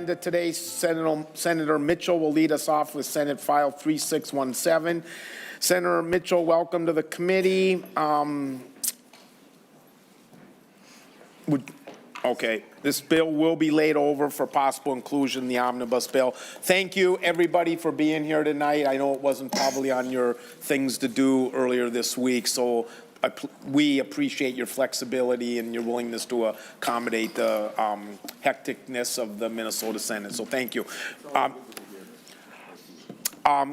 agenda today. Senator Mitchell will lead us off with Senate File 3617. Senator Mitchell, welcome to the committee. Okay, this bill will be laid over for possible inclusion in the omnibus bill. Thank you, everybody, for being here tonight. I know it wasn't probably on your things to do earlier this week, so we appreciate your flexibility and your willingness to accommodate the hecticness of the Minnesota Senate. So thank you.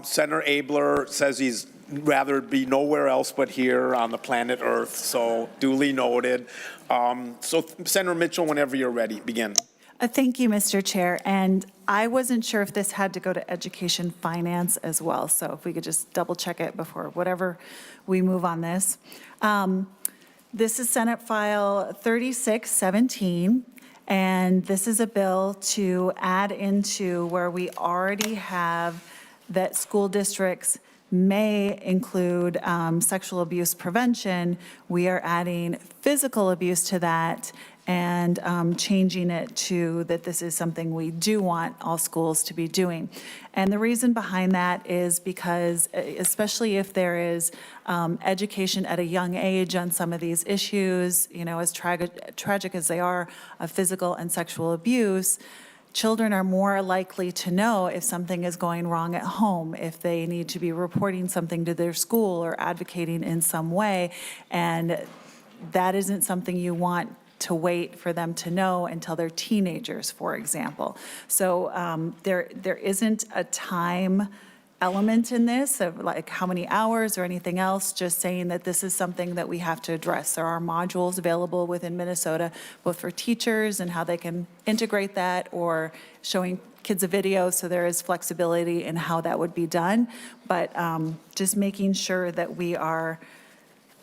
Senator Abler says he's rather be nowhere else but here on the planet Earth, so duly noted. So Senator Mitchell, whenever you're ready, begin. Thank you, Mr. Chair. And I wasn't sure if this had to go to Education Finance as well. So if we could just double check it before whatever we move on this. This is Senate File 3617. And this is a bill to add into where we already have that school districts may include sexual abuse prevention. We are adding physical abuse to that and changing it to that this is something we do want all schools to be doing. And the reason behind that is because, especially if there is education at a young age on some of these issues, you know, as tragic as they are of physical and sexual abuse, children are more likely to know if something is going wrong at home, if they need to be reporting something to their school or advocating in some way. And that isn't something you want to wait for them to know until they're teenagers, for example. So there isn't a time element in this of like how many hours or anything else, just saying that this is something that we have to address. There are modules available within Minnesota, both for teachers and how they can integrate that, or showing kids a video, so there is flexibility in how that would be done. But just making sure that we are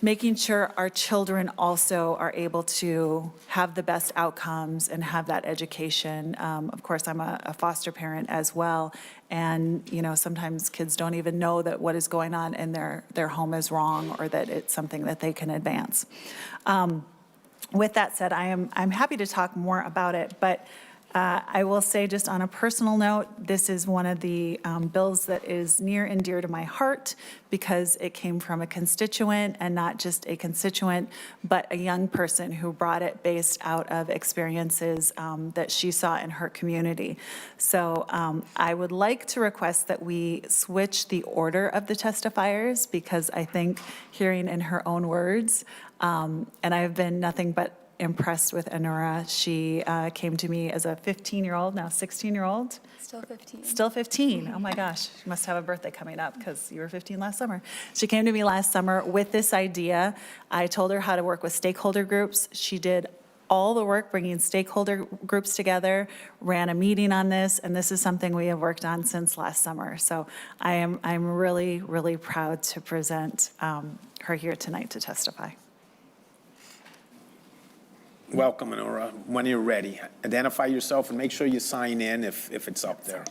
making sure our children also are able to have the best outcomes and have that education. Of course, I'm a foster parent as well. And, you know, sometimes kids don't even know that what is going on in their home is wrong, or that it's something that they can advance. With that said, I'm happy to talk more about it, but I will say, just on a personal note, this is one of the bills that is near and dear to my heart, because it came from a constituent, and not just a constituent, but a young person who brought it based out of experiences that she saw in her community. So I would like to request that we switch the order of the testifiers, because I think, hearing in her own words, and I've been nothing but impressed with Anura. She came to me as a 15-year-old, now 16-year-old. Still 15. Still 15. Oh my gosh, she must have a birthday coming up, because you were 15 last summer. She came to me last summer with this idea. I told her how to work with stakeholder groups. She did all the work bringing stakeholder groups together, ran a meeting on this, and this is something we have worked on since last summer. So I'm really, really proud to present her here tonight to testify. Welcome, Anura. When you're ready, identify yourself and make sure you sign in if it's up there.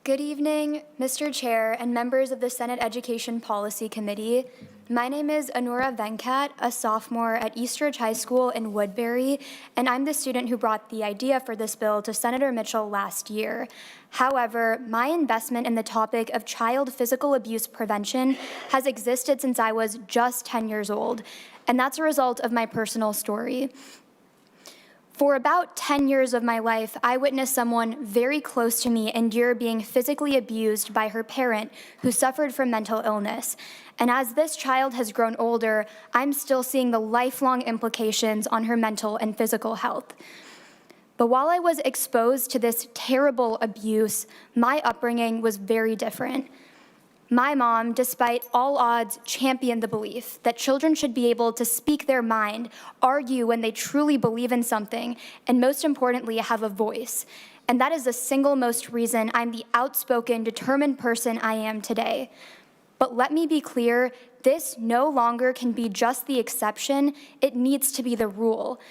Good evening, Mr. Chair and members of the Senate Education Policy Committee. My name is Anura Venkat, a sophomore at Eastridge High School in Woodbury, and I'm the student who brought the idea for this bill to Senator Mitchell last year. However, my investment in the topic of child physical abuse prevention has existed since I was just 10 years old, and that's a result of my personal story. For about 10 years of my life, I witnessed someone very close to me endure being physically abused by her parent who suffered from mental illness. And as this child has grown older, I'm still seeing the lifelong implications on her mental and physical health. But while I was exposed to this terrible abuse, my upbringing was very different. My mom, despite all odds, championed the belief that children should be able to speak their mind, argue when they truly believe in something, and most importantly, have a voice. And that is the single most reason I'm the outspoken, determined person I am today. But let me be clear, this no longer can be just the exception, it needs to be the rule.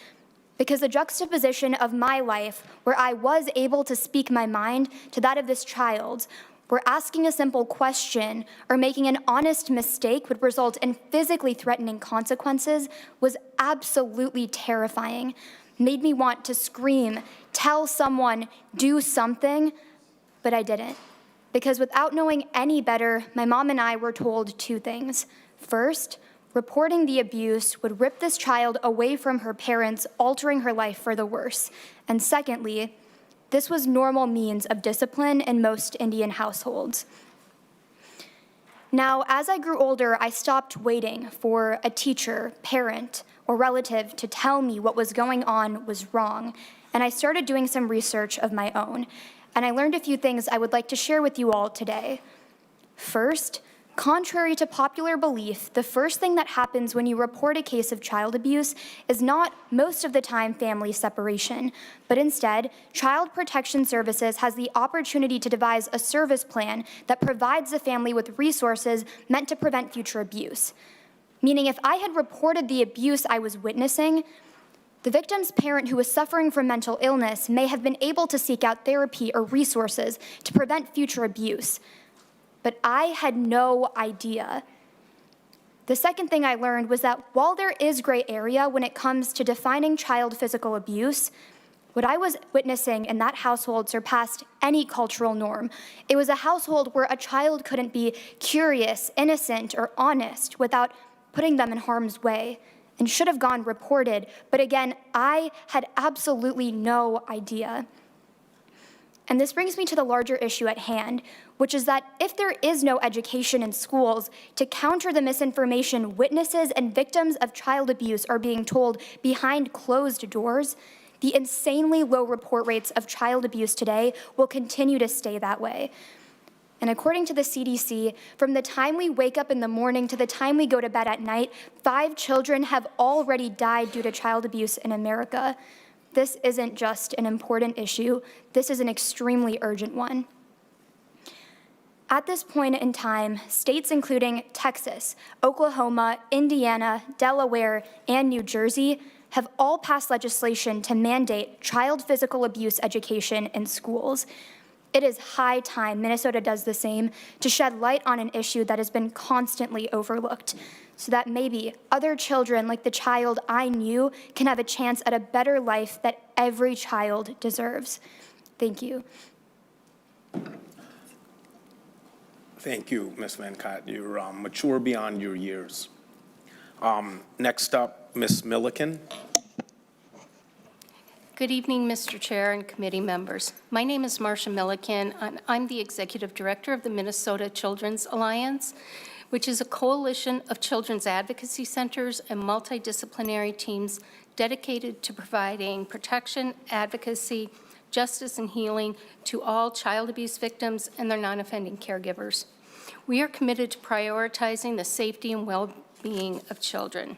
Because the juxtaposition of my life, where I was able to speak my mind, to that of this child, where asking a simple question or making an honest mistake would result in physically threatening consequences, was absolutely terrifying. made me want to scream, tell someone, do something, but I didn't. Because without knowing any better, my mom and I were told two things. First, reporting the abuse would rip this child away from her parents, altering her life for the worse. And secondly, this was normal means of discipline in most Indian households. Now, as I grew older, I stopped waiting for a teacher, parent, or relative to tell me what was going on was wrong, and I started doing some research of my own, and I learned a few things I would like to share with you all today. First, contrary to popular belief, the first thing that happens when you report a case of child abuse is not most of the time family separation, but instead, Child Protection Services has the opportunity to devise a service plan that provides the family with resources meant to prevent future abuse. Meaning if I had reported the abuse I was witnessing, the victim's parent who was suffering from mental illness may have been able to seek out therapy or resources to prevent future abuse. But I had no idea. The second thing I learned was that while there is gray area when it comes to defining child physical abuse, what I was witnessing in that household surpassed any cultural norm. It was a household where a child couldn't be curious, innocent, or honest without putting them in harm's way, and should have gone reported. But again, I had absolutely no idea. And this brings me to the larger issue at hand, which is that if there is no education in schools to counter the misinformation witnesses and victims of child abuse are being told behind closed doors, the insanely low report rates of child abuse today will continue to stay that way. And according to the CDC, from the time we wake up in the morning to the time we go to bed at night, 5 children have already died due to child abuse in America. This isn't just an important issue, this is an extremely urgent one. At this point in time, states including Texas, Oklahoma, Indiana, Delaware, and New Jersey have all passed legislation to mandate child physical abuse education in schools. It is high time Minnesota does the same to shed light on an issue that has been constantly overlooked, so that maybe other children like the child I knew can have a chance at a better life that every child deserves. Thank you. Thank you, Ms. Venkat. You're mature beyond your years. Next up, Ms. Milliken. Good evening, Mr. Chair and committee members. My name is Marcia Milliken, and I'm the Executive Director of the Minnesota Children's Alliance, which is a coalition of children's advocacy centers and multidisciplinary teams dedicated to providing protection, advocacy, justice, and healing to all child abuse victims and their non-offending caregivers. We are committed to prioritizing the safety and well-being of children.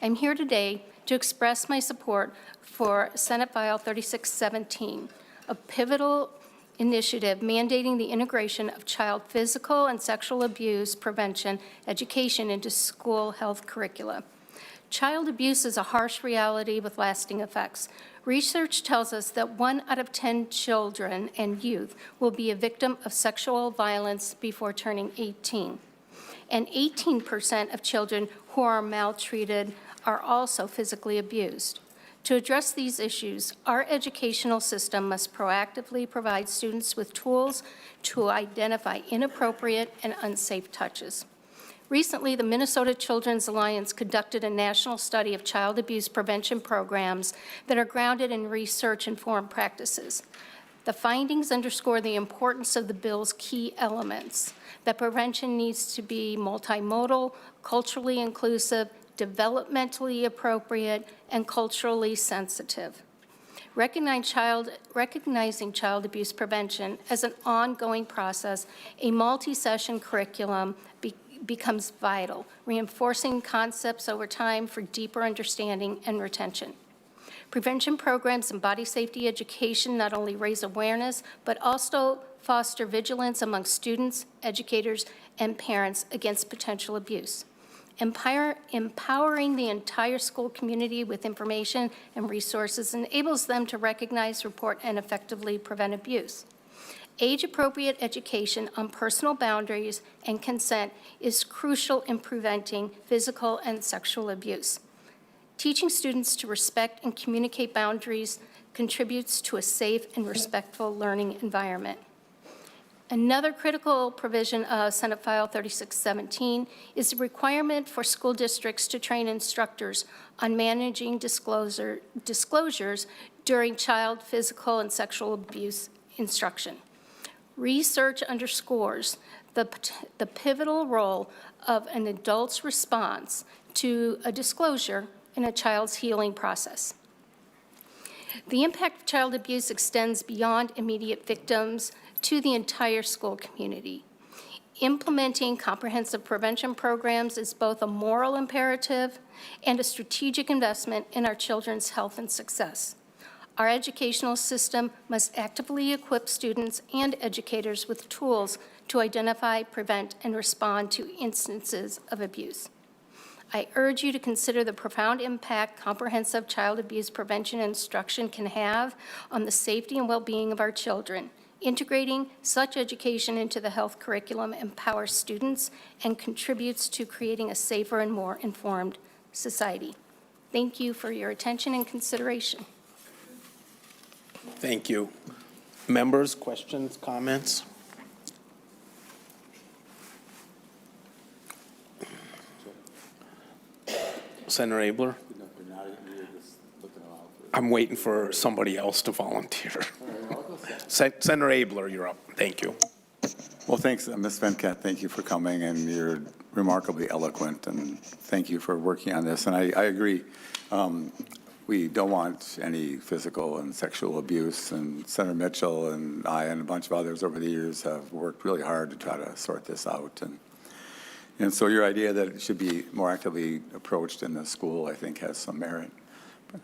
I'm here today to express my support for Senate File 3617, a pivotal initiative mandating the integration of child physical and sexual abuse prevention education into school health curricula. Child abuse is a harsh reality with lasting effects. Research tells us that 1 out of 10 children and youth will be a victim of sexual violence before turning 18. And 18% of children who are maltreated are also physically abused. To address these issues, our educational system must proactively provide students with tools to identify inappropriate and unsafe touches. Recently, the Minnesota Children's Alliance conducted a national study of child abuse prevention programs that are grounded in research-informed practices. The findings underscore the importance of the bill's key elements, that prevention needs to be multimodal, culturally inclusive, developmentally appropriate, and culturally sensitive. Recognizing child abuse prevention as an ongoing process, a multi-session curriculum becomes vital, reinforcing concepts over time for deeper understanding and retention. Prevention programs and body safety education not only raise awareness, but also foster vigilance among students, educators, and parents against potential abuse. Empowering the entire school community with information and resources enables them to recognize, report, and effectively prevent abuse. Age-appropriate education on personal boundaries and consent is crucial in preventing physical and sexual abuse. Teaching students to respect and communicate boundaries contributes to a safe and respectful learning environment. Another critical provision of Senate File 3617 is the requirement for school districts to train instructors on managing disclosures during child physical and sexual abuse instruction. Research underscores the pivotal role of an adult's response to a disclosure in a child's healing process. The impact of child abuse extends beyond immediate victims to the entire school community. Implementing comprehensive prevention programs is both a moral imperative and a strategic investment in our children's health and success. Our educational system must actively equip students and educators with tools to identify, prevent, and respond to instances of abuse. I urge you to consider the profound impact comprehensive child abuse prevention and instruction can have on the safety and well-being of our children. Integrating such education into the health curriculum empowers students and contributes to creating a safer and more informed society. Thank you for your attention and consideration. Thank you. Members, questions, comments? Senator Abler? I'm waiting for somebody else to volunteer. Senator Abler, you're up. Thank you. Well, thanks, Ms. Venkat. Thank you for coming, and you're remarkably eloquent, and thank you for working on this. And I agree. We don't want any physical and sexual abuse, and Senator Mitchell and I and a bunch of others over the years have worked really hard to try to sort this out. And so your idea that it should be more actively approached in the school, I think, has some merit.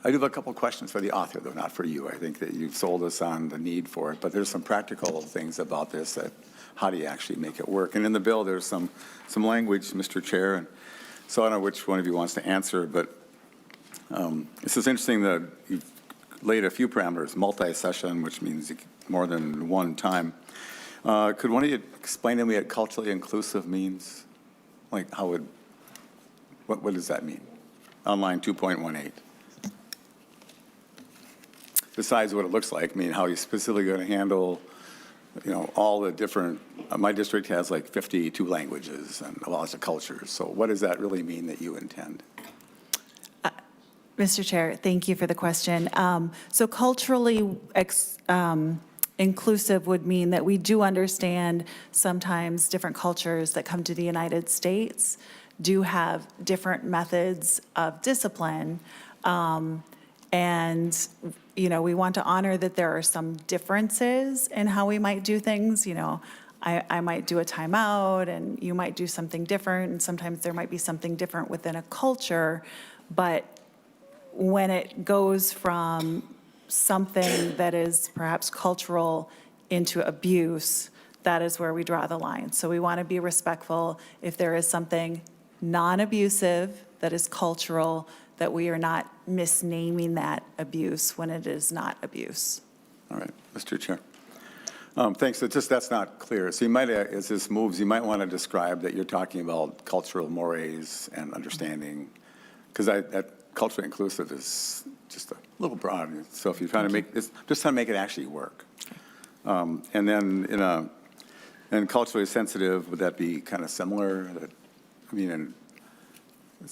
I do have a couple of questions for the author, though, not for you. I think that you've sold us on the need for it, but there's some practical things about this that how do you actually make it work? And in the bill, there's some language, Mr. Chair, and so I don't know which one of you wants to answer, but this is interesting that you've laid a few parameters, multi-session, which means more than one time. Could one of you explain to me what culturally inclusive means? Like what does that mean? On line 2.18. Besides what it looks like, I mean, how are you specifically going to handle, all the different, my district has like 52 languages and lots of cultures. So what does that really mean that you intend? Mr. Chair, thank you for the question. So culturally inclusive would mean that we do understand sometimes different cultures that come to the United States do have different methods of discipline. And, we want to honor that there are some differences in how we might do things. I might do a timeout and you might do something different. And sometimes there might be something different within a culture. But when it goes from something that is perhaps cultural into abuse, that is where we draw the line. So we want to be respectful. If there is something non-abusive that is cultural, that we are not misnaming that abuse when it is not abuse. All right, Mr. Chair. Thanks. That's not clear. So you might, as this moves, you might want to describe that you're talking about cultural mores and understanding, because that culturally inclusive is just a little broad. So if you're trying to make this, just trying to make it actually work. And then and culturally sensitive, would that be kind of similar?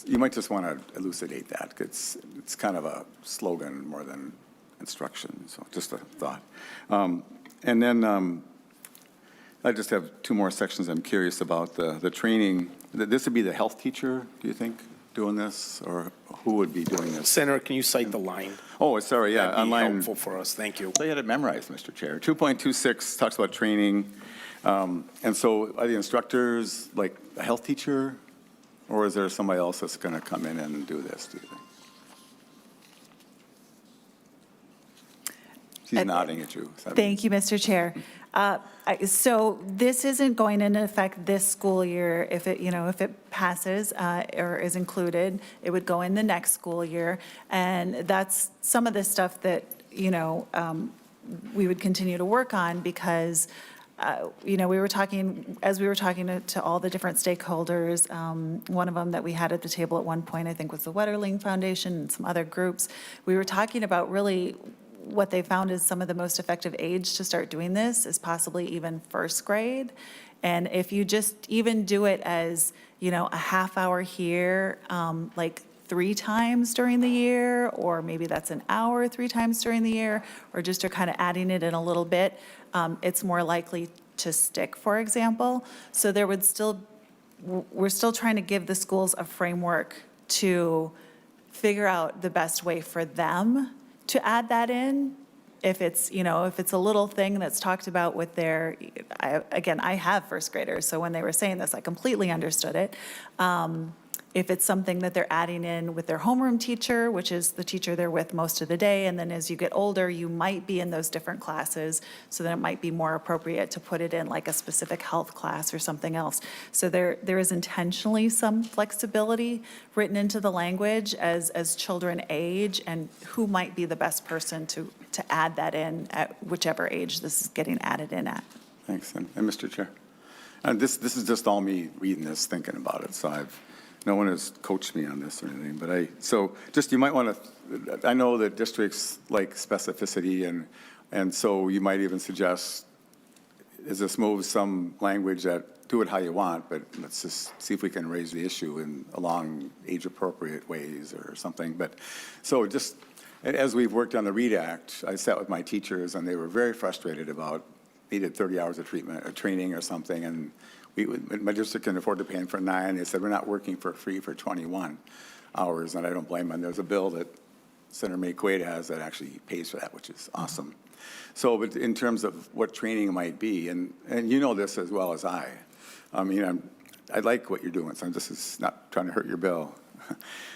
You might just want to elucidate that. It's kind of a slogan more than instruction. So just a thought. And then I just have two more sections I'm curious about. The training, this would be the health teacher, do you think, doing this? Or who would be doing this? Senator, can you cite the line? Oh, sorry, yeah. That'd be online. helpful for us. Thank you. So you had it memorized, Mr. Chair. 2.26 talks about training. And so are the instructors like a health teacher? Or is there somebody else that's going to come in and do this, do you think? She's nodding at you. Thank you, Mr. Chair. So this isn't going into effect this school year. If it passes or is included, it would go in the next school year. And that's some of the stuff that, we would continue to work on because we were talking, as we were talking to all the different stakeholders, one of them that we had at the table at one point, I think, was the Wetterling Foundation and some other groups. We were talking about really what they found is some of the most effective age to start doing this is possibly even first grade. And if you just even do it as, a half hour here, like 3 times during the year, or maybe that's an hour 3 times during the year, or just are kind of adding it in a little bit, it's more likely to stick, for example. So we're still trying to give the schools a framework to figure out the best way for them to add that in. If it's a little thing that's talked about with I have first graders, so when they were saying this, I completely understood it. If it's something that they're adding in with their homeroom teacher, which is the teacher they're with most of the day, and then as you get older, you might be in those different classes, so then it might be more appropriate to put it in like a specific health class or something else. So there is intentionally some flexibility written into the language as children age, and who might be the best person to add that in at whichever age this is getting added in at. Thanks. And Mr. Chair. And this is just all me reading this, thinking about it, so no one has coached me on this or anything, but so just you might want to, I know that districts like specificity, and so you might even suggest, is this move some language that do it how you want, but let's just see if we can raise the issue along age-appropriate ways or something. But so just as we've worked on the READ Act, I sat with my teachers, and they were very frustrated about needed 30 hours of training or something, and my district can afford to pay for 9. They said, we're not working for free for 21 hours, and I don't blame them. There's a bill that Senator May Quaid has that actually pays for that, which is awesome. So, but in terms of what training might be, and you know this as well as I mean, I like what you're doing, so I'm just not trying to hurt your bill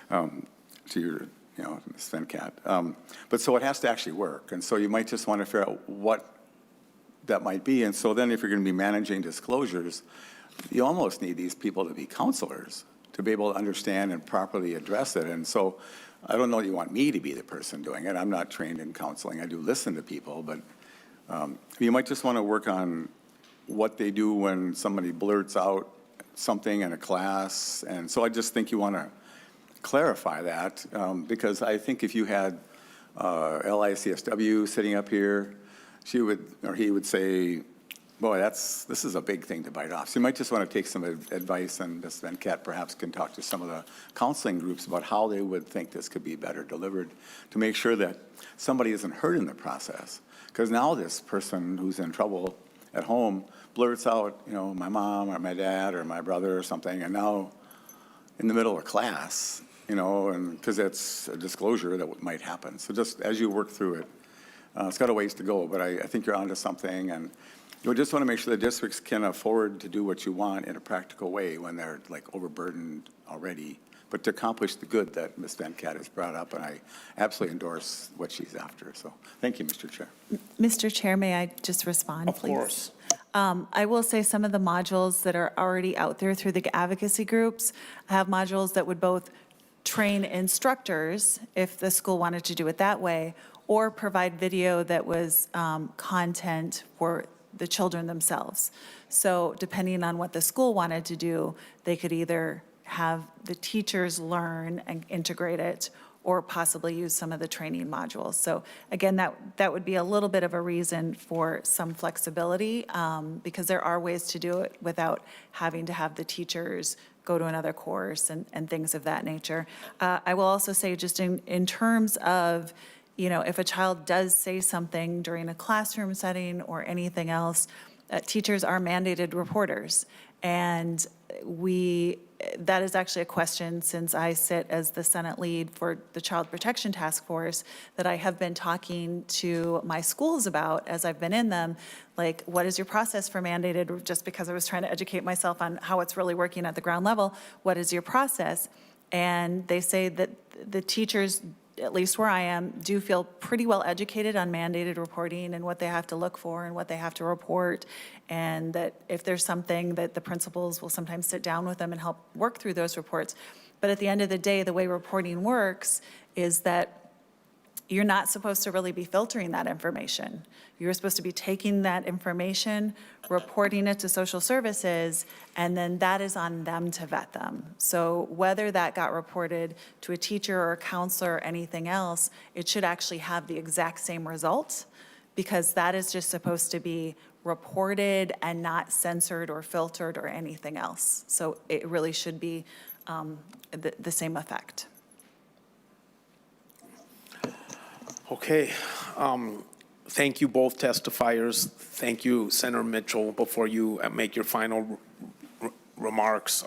to your, Ms. Venkat. But so it has to actually work, and so you might just want to figure out what that might be. And so then if you're going to be managing disclosures, you almost need these people to be counselors to be able to understand and properly address it. And so I don't know you want me to be the person doing it. I'm not trained in counseling. I do listen to people, but you might just want to work on what they do when somebody blurts out something in a class. And so I just think you want to clarify that because I think if you had LICSW sitting up here, he would say, boy, this is a big thing to bite off. So you might just want to take some advice, and Ms. Venkat perhaps can talk to some of the counseling groups about how they would think this could be better delivered to make sure that somebody isn't hurt in the process. Because now this person who's in trouble at home blurts out, my mom or my dad or my brother or something, and now in the middle of class, and because it's a disclosure that might happen. So just as you work through it, it's got a ways to go, but I think you're onto something, and you just want to make sure the districts can afford to do what you want in a practical way when they're like overburdened already, but to accomplish the good that Ms. Venkat has brought up, and I absolutely endorse what she's after. So thank you, Mr. Chair. Mr. Chair, may I just respond, please? Of course. I will say some of the modules that are already out there through the advocacy groups have modules that would both train instructors, if the school wanted to do it that way, or provide video that was content for the children themselves. So depending on what the school wanted to do, they could either have the teachers learn and integrate it, or possibly use some of the training modules. So again, that would be a little bit of a reason for some flexibility, because there are ways to do it without having to have the teachers go to another course and things of that nature. I will also say, just in terms of, if a child does say something during a classroom setting or anything else, teachers are mandated reporters. And that is actually a question, since I sit as the Senate lead for the Child Protection Task Force, that I have been talking to my schools about as I've been in them. Like, what is your process for mandated? Just because I was trying to educate myself on how it's really working at the ground level, what is your process? And they say that the teachers, at least where I am, do feel pretty well educated on mandated reporting and what they have to look for and what they have to report. And that if there's something, that the principals will sometimes sit down with them and help work through those reports. But at the end of the day, the way reporting works is that you're not supposed to really be filtering that information. You're supposed to be taking that information, reporting it to social services, and then that is on them to vet them. So whether that got reported to a teacher or a counselor or anything else, it should actually have the exact same result, because that is just supposed to be reported and not censored or filtered or anything else. So it really should be the same effect. Okay. Thank you, both testifiers. Thank you, Senator Mitchell. Before you make your final remarks,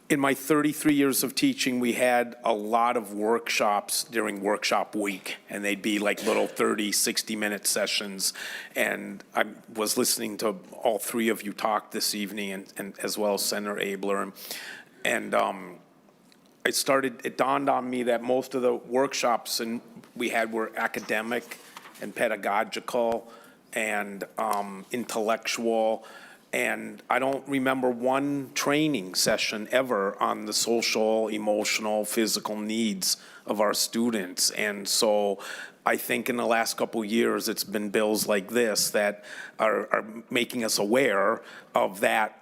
in my 33 years of teaching, we had a lot of workshops during workshop week, and they'd be like little 30, 60-minute sessions. And I was listening to all three of you talk this evening, and as well as Senator Abler. And it dawned on me that most of the workshops we had were academic and pedagogical and intellectual. And I don't remember one training session ever on the social, emotional, physical needs of our students. And so I think in the last couple of years, it's been bills like this that are making us aware of that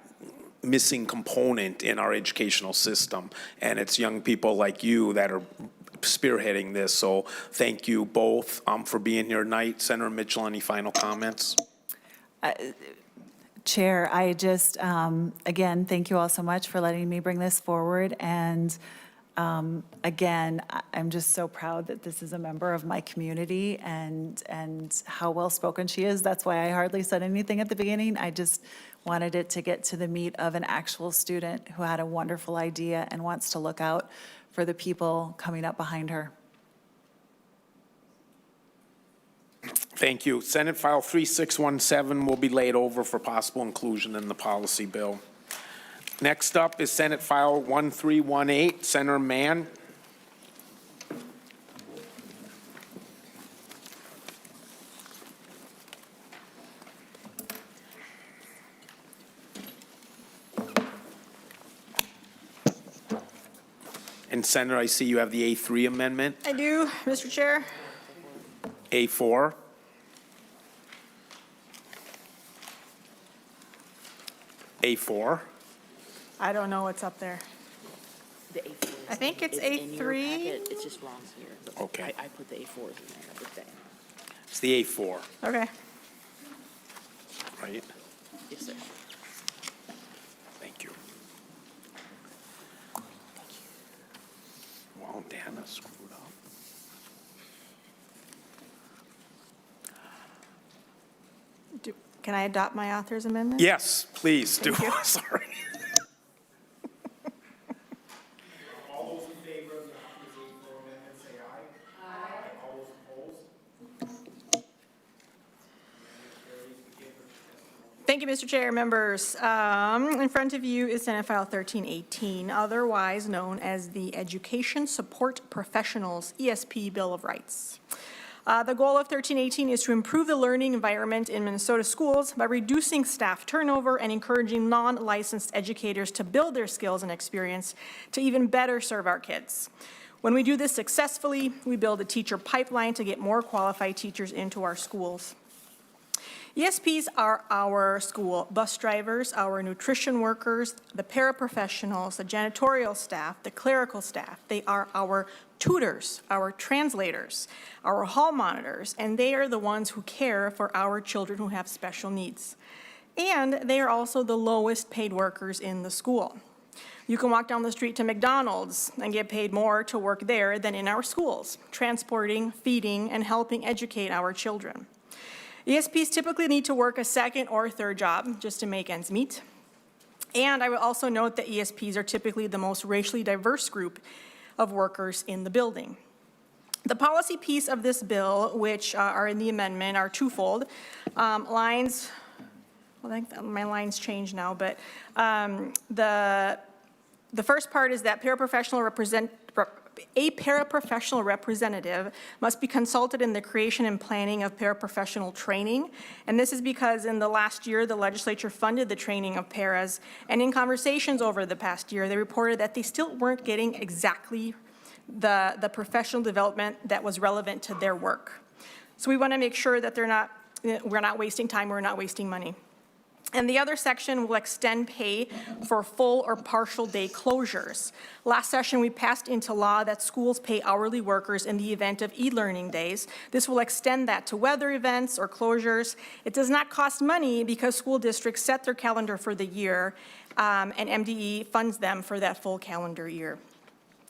missing component in our educational system. And it's young people like you that are spearheading this. So thank you both for being here tonight. Senator Mitchell, any final comments? Chair, I just, again, thank you all so much for letting me bring this forward. And again, I'm just so proud that this is a member of my community and how well-spoken she is. That's why I hardly said anything at the beginning. I just wanted it to get to the meat of an actual student who had a wonderful idea and wants to look out for the people coming up behind her. Thank you. Senate File 3617 will be laid over for possible inclusion in the policy bill. Next up is Senate File 1318, Senator Mann. And Senator, I see you have the A3 amendment. I do, Mr. Chair. A4. A4. I don't know what's up there. The A4 is. I think it's in your A3. packet. It's just wrong here. But Okay. I put the A4s in there. I put that. It's the A4, Okay. right? Yes, sir. Thank you. Well, Dana screwed up. Can I adopt my author's amendment? Yes, please do. Thank you. Sorry. All those in favor of the authorization for amendment, say aye. Aye. All those opposed? Thank you, Mr. Chair, members. In front of you is Senate File 1318, otherwise known as the Education Support Professionals ESP Bill of Rights. The goal of 1318 is to improve the learning environment in Minnesota schools by reducing staff turnover and encouraging non-licensed educators to build their skills and experience to even better serve our kids. When we do this successfully, we build a teacher pipeline to get more qualified teachers into our schools. ESPs are our school bus drivers, our nutrition workers, the paraprofessionals, the janitorial staff, the clerical staff. They are our tutors, our translators, our hall monitors, and they are the ones who care for our children who have special needs. And they are also the lowest paid workers in the school. You can walk down the street to McDonald's and get paid more to work there than in our schools, transporting, feeding, and helping educate our children. ESPs typically need to work a second or third job just to make ends meet. And I will also note that ESPs are typically the most racially diverse group of workers in the building. The policy piece of this bill, which are in the amendment, are twofold. Lines, well, I think my lines changed now, but the first part is that a paraprofessional representative must be consulted in the creation and planning of paraprofessional training. And this is because in the last year, the legislature funded the training of paras. And in conversations over the past year, they reported that they still weren't getting exactly the professional development that was relevant to their work. So we want to make sure that we're not wasting time, we're not wasting money. And the other section will extend pay for full or partial day closures. Last session, we passed into law that schools pay hourly workers in the event of e-learning days. This will extend that to weather events or closures. It does not cost money because school districts set their calendar for the year, and MDE funds them for that full calendar year.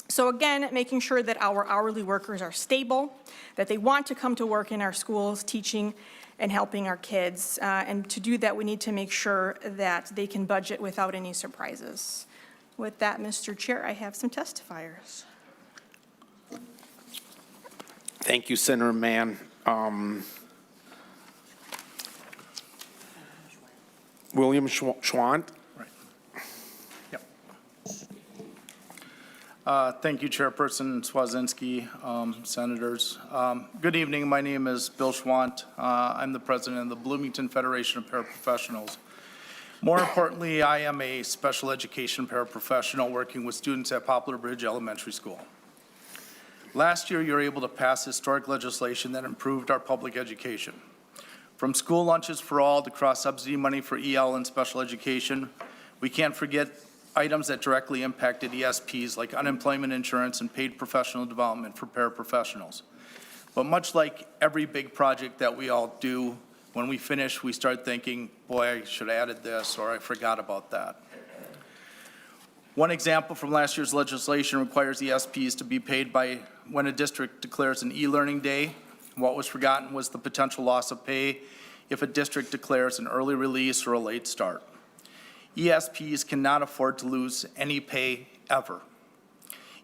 So again, making sure that our hourly workers are stable, that they want to come to work in our schools, teaching and helping our kids. And to do that, we need to make sure that they can budget without any surprises. With that, Mr. Chair, I have some testifiers. Thank you, Senator Mann. William Schwant. Yep. Thank you, Chairperson Swazinski, Senators. Good evening. My name is Bill Schwant. I'm the president of the Bloomington Federation of Paraprofessionals. More importantly, I am a special education paraprofessional working with students at Poplar Bridge Elementary School. Last year, you were able to pass historic legislation that improved our public education. From school lunches for all to cross-subsidy money for EL and special education, we can't forget items that directly impacted ESPs like unemployment insurance and paid professional development for paraprofessionals. But much like every big project that we all do, when we finish, we start thinking, boy, I should have added this, or I forgot about that. One example from last year's legislation requires ESPs to be paid by when a district declares an e-learning day. What was forgotten was the potential loss of pay if a district declares an early release or a late start. ESPs cannot afford to lose any pay ever.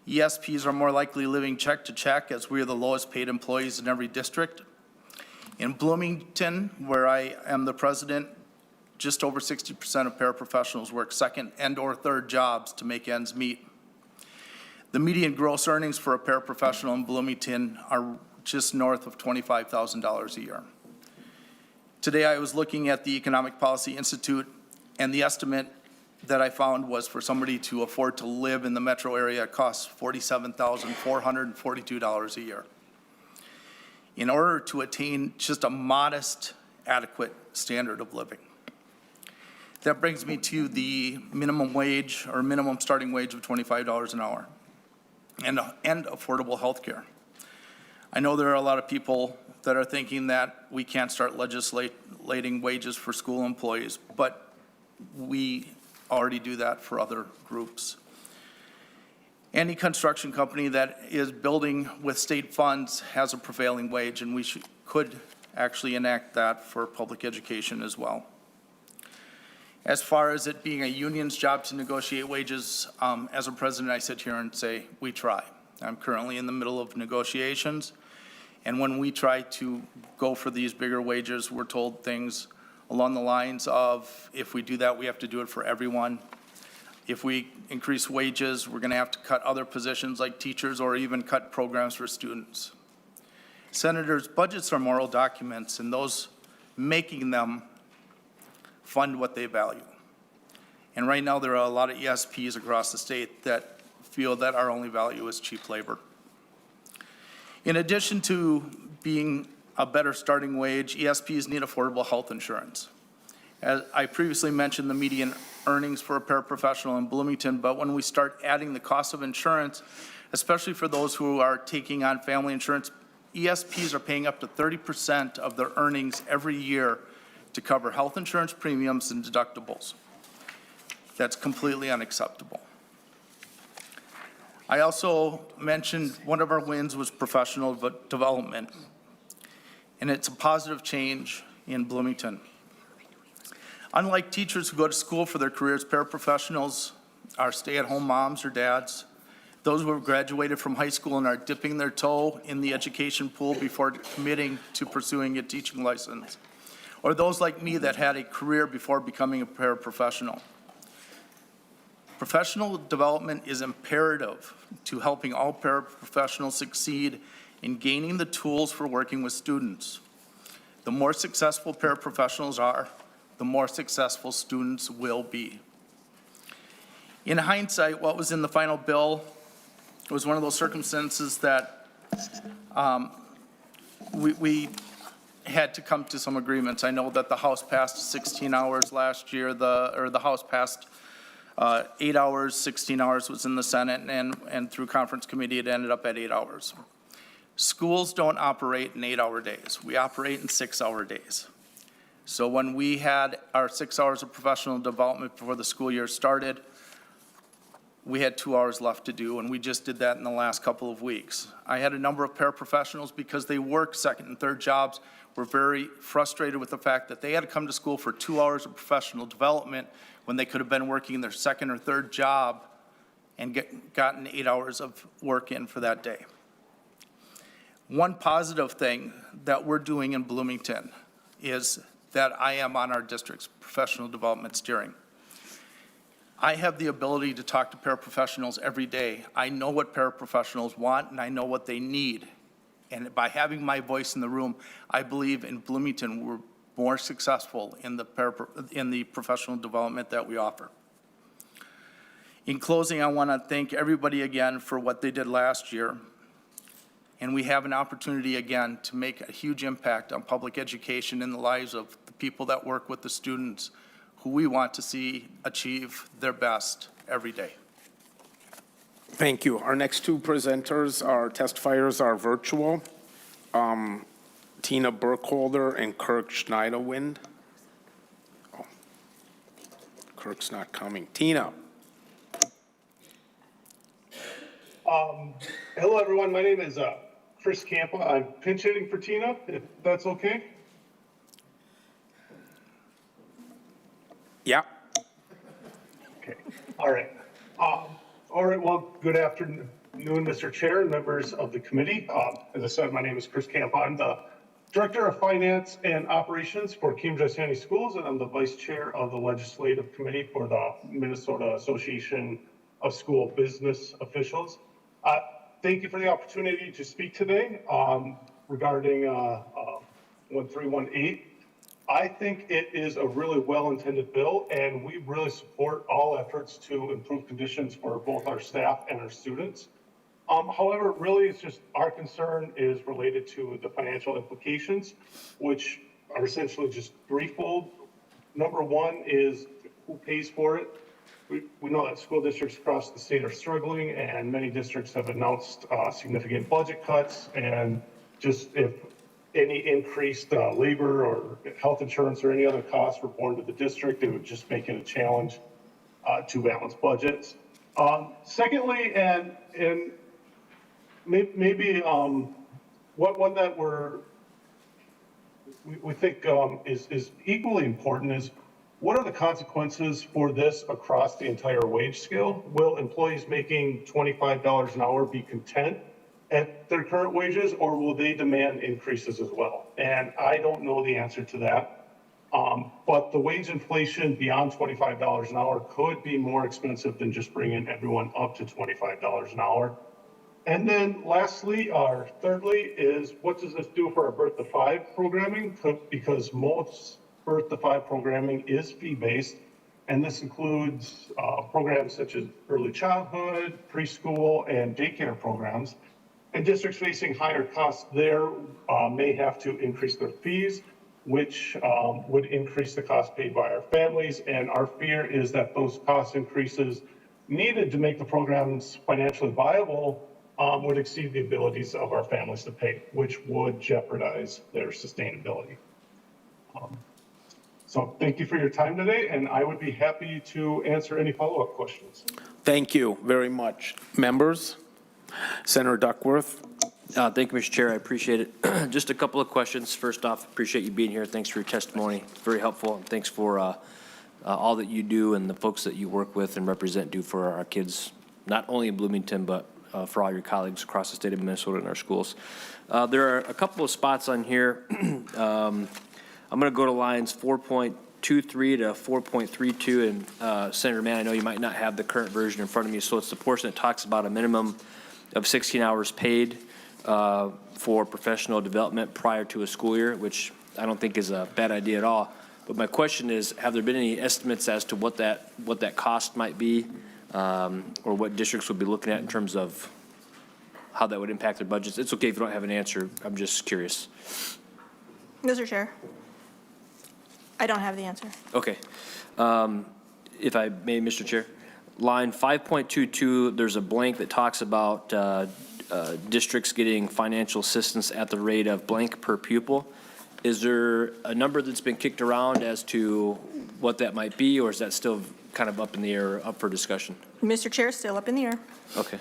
ESPs are more likely living check to check as we are the lowest paid employees in every district. In Bloomington, where I am the president, just over 60% of paraprofessionals work second and or third jobs to make ends meet. The median gross earnings for a paraprofessional in Bloomington are just north of $25,000 a year. Today I was looking at the Economic Policy Institute, and the estimate that I found was for somebody to afford to live in the metro area, it costs $47,442 a year. In order to attain just a modest, adequate standard of living. That brings me to the minimum wage or minimum starting wage of $25 an hour and affordable health care. I know there are a lot of people that are thinking that we can't start legislating wages for school employees, but we already do that for other groups. Any construction company that is building with state funds has a prevailing wage, and we could actually enact that for public education as well. As far as it being a union's job to negotiate wages, as a president, I sit here and say, we try. I'm currently in the middle of negotiations, and when we try to go for these bigger wages, we're told things along the lines of, if we do that, we have to do it for everyone. If we increase wages, we're going to have to cut other positions like teachers or even cut programs for students. Senators, budgets are moral documents, and those making them fund what they value. And right now, there are a lot of ESPs across the state that feel that our only value is cheap labor. In addition to being a better starting wage, ESPs need affordable health insurance. As I previously mentioned, the median earnings for a paraprofessional in Bloomington, but when we start adding the cost of insurance, especially for those who are taking on family insurance, ESPs are paying up to 30% of their earnings every year to cover health insurance premiums and deductibles. That's completely unacceptable. I also mentioned one of our wins was professional development, and it's a positive change in Bloomington. Unlike teachers who go to school for their careers, paraprofessionals are stay-at-home moms or dads, those who have graduated from high school and are dipping their toe in the education pool before committing to pursuing a teaching license, or those like me that had a career before becoming a paraprofessional. Professional development is imperative to helping all paraprofessionals succeed in gaining the tools for working with students. The more successful paraprofessionals are, the more successful students will be. In hindsight, what was in the final bill It was one of those circumstances that we had to come to some agreements. I know that the House passed 16 hours last year, the House passed 8 hours, 16 hours was in the Senate, and through conference committee, it ended up at 8 hours. Schools don't operate in 8-hour days. We operate in 6-hour days. So when we had our 6 hours of professional development before the school year started, we had 2 hours left to do, and we just did that in the last couple of weeks. I had a number of paraprofessionals, because they work second and third jobs, were very frustrated with the fact that they had to come to school for 2 hours of professional development when they could have been working their second or third job and gotten 8 hours of work in for that day. One positive thing that we're doing in Bloomington is that I am on our district's professional development steering. I have the ability to talk to paraprofessionals every day. I know what paraprofessionals want, and I know what they need. And by having my voice in the room, I believe in Bloomington we're more successful in the professional development that we offer. In closing, I want to thank everybody again for what they did last year. And we have an opportunity again to make a huge impact on public education in the lives of the people that work with the students who we want to see achieve their best every day. Thank you. Our next two presenters, our testifiers, are virtual. Tina Burkholder and Kirk Schneiderwind. Oh, Kirk's not coming. Tina. Hello, everyone. My name is Chris Campa. I'm pinch hitting for Tina, if that's okay. Yeah. Okay. All right. All right. Well, good afternoon, Mr. Chair and members of the committee. As I said, my name is Chris Campa. I'm the Director of Finance and Operations for Cambridge County Schools, and I'm the Vice Chair of the Legislative Committee for the Minnesota Association of School Business Officials. Thank you for the opportunity to speak today regarding 1318. I think it is a really well-intended bill, and we really support all efforts to improve conditions for both our staff and our students. However, really, it's just our concern is related to the financial implications, which are essentially just threefold. Number one is who pays for it. We know that school districts across the state are struggling, and many districts have announced significant budget cuts, and just if any increased labor or health insurance or any other costs were borne to the district, it would just make it a challenge to balance budgets. Secondly, and maybe one that we think is equally important is, what are the consequences for this across the entire wage scale? Will employees making $25 an hour be content at their current wages, or will they demand increases as well? And I don't know the answer to that. But the wage inflation beyond $25 an hour could be more expensive than just bringing everyone up to $25 an hour. And then lastly, or thirdly, is what does this do for our Birth to 5 programming? Because most Birth to 5 programming is fee-based, and this includes programs such as early childhood, preschool, and daycare programs. And districts facing higher costs there may have to increase their fees, which would increase the cost paid by our families. And our fear is that those cost increases needed to make the programs financially viable would exceed the abilities of our families to pay, which would jeopardize their sustainability. So thank you for your time today, and I would be happy to answer any follow-up questions. Thank you very much. Members? Senator Duckworth? Thank you, Mr. Chair. I appreciate it. Just a couple of questions. First off, appreciate you being here. Thanks for your testimony. Very helpful. And thanks for all that you do and the folks that you work with and represent do for our kids, not only in Bloomington, but for all your colleagues across the state of Minnesota in our schools. There are a couple of spots on here. I'm going to go to lines 4.23 to 4.32. And Senator Mann, I know you might not have the current version in front of me, so it's the portion that talks about a minimum of 16 hours paid for professional development prior to a school year, which I don't think is a bad idea at all. But my question is, have there been any estimates as to what that cost might be, or what districts would be looking at in terms of how that would impact their budgets? It's okay if you don't have an answer. I'm just curious. Mr. Chair, I don't have the answer. Okay. If I may, Mr. Chair, line 5.22, there's a blank that talks about districts getting financial assistance at the rate of blank per pupil. Is there a number that's been kicked around as to what that might be, or is that still kind of up in the air, up for discussion? Mr. Chair, still up in the air. Okay.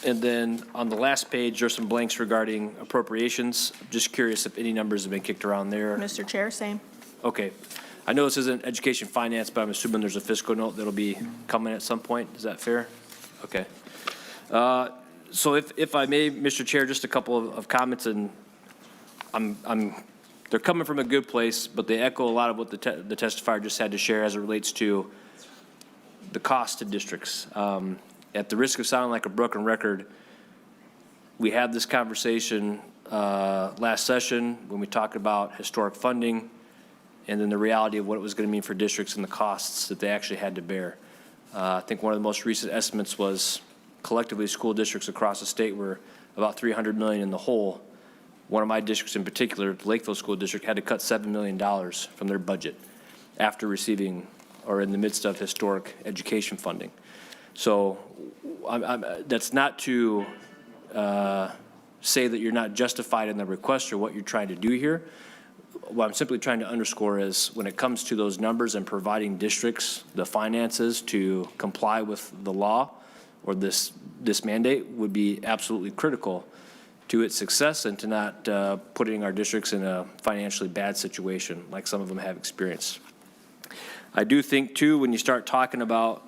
And then on the last page, there's some blanks regarding appropriations. Just curious if any numbers have been kicked around there. Mr. Chair, same. Okay. I know this isn't education finance, but I'm assuming there's a fiscal note that'll be coming at some point. Is that fair? Okay. So if I may, Mr. Chair, just a couple of comments, and they're coming from a good place, but they echo a lot of what the testifier just had to share as it relates to the cost to districts. At the risk of sounding like a broken record, we had this conversation last session when we talked about historic funding and then the reality of what it was going to mean for districts and the costs that they actually had to bear. I think one of the most recent estimates was collectively school districts across the state were about $300 million in the hole. One of my districts in particular, the Lakeville School District, had to cut $7 million from their budget after receiving or in the midst of historic education funding. So that's not to say that you're not justified in the request or what you're trying to do here. What I'm simply trying to underscore is when it comes to those numbers and providing districts the finances to comply with the law or this mandate would be absolutely critical to its success and to not putting our districts in a financially bad situation like some of them have experienced. I do think, too, when you start talking about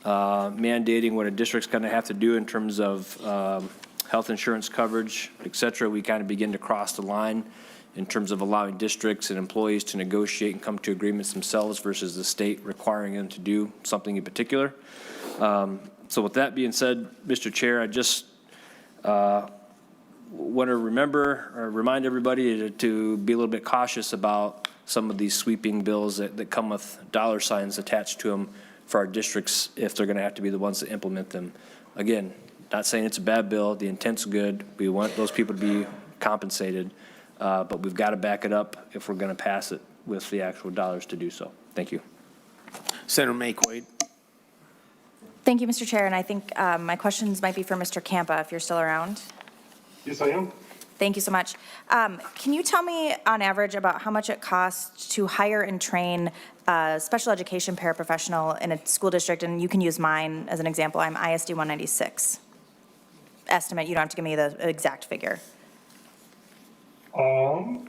mandating what a district's going to have to do in terms of health insurance coverage, et cetera, we kind of begin to cross the line in terms of allowing districts and employees to negotiate and come to agreements themselves versus the state requiring them to do something in particular. So with that being said, Mr. Chair, I just want to remember or remind everybody to be a little bit cautious about some of these sweeping bills that come with dollar signs attached to them for our districts if they're going to have to be the ones to implement them. Again, not saying it's a bad bill. The intent's good. We want those people to be compensated, but we've got to back it up if we're going to pass it with the actual dollars to do so. Thank you. Senator May-Quade. Thank you, Mr. Chair, and I think my questions might be for Mr. Campa, if you're still around. Yes, I am. Thank you so much. Can you tell me, on average, about how much it costs to hire and train a special education paraprofessional in a school district? And you can use mine as an example. I'm ISD 196. Estimate, you don't have to give me the exact figure. The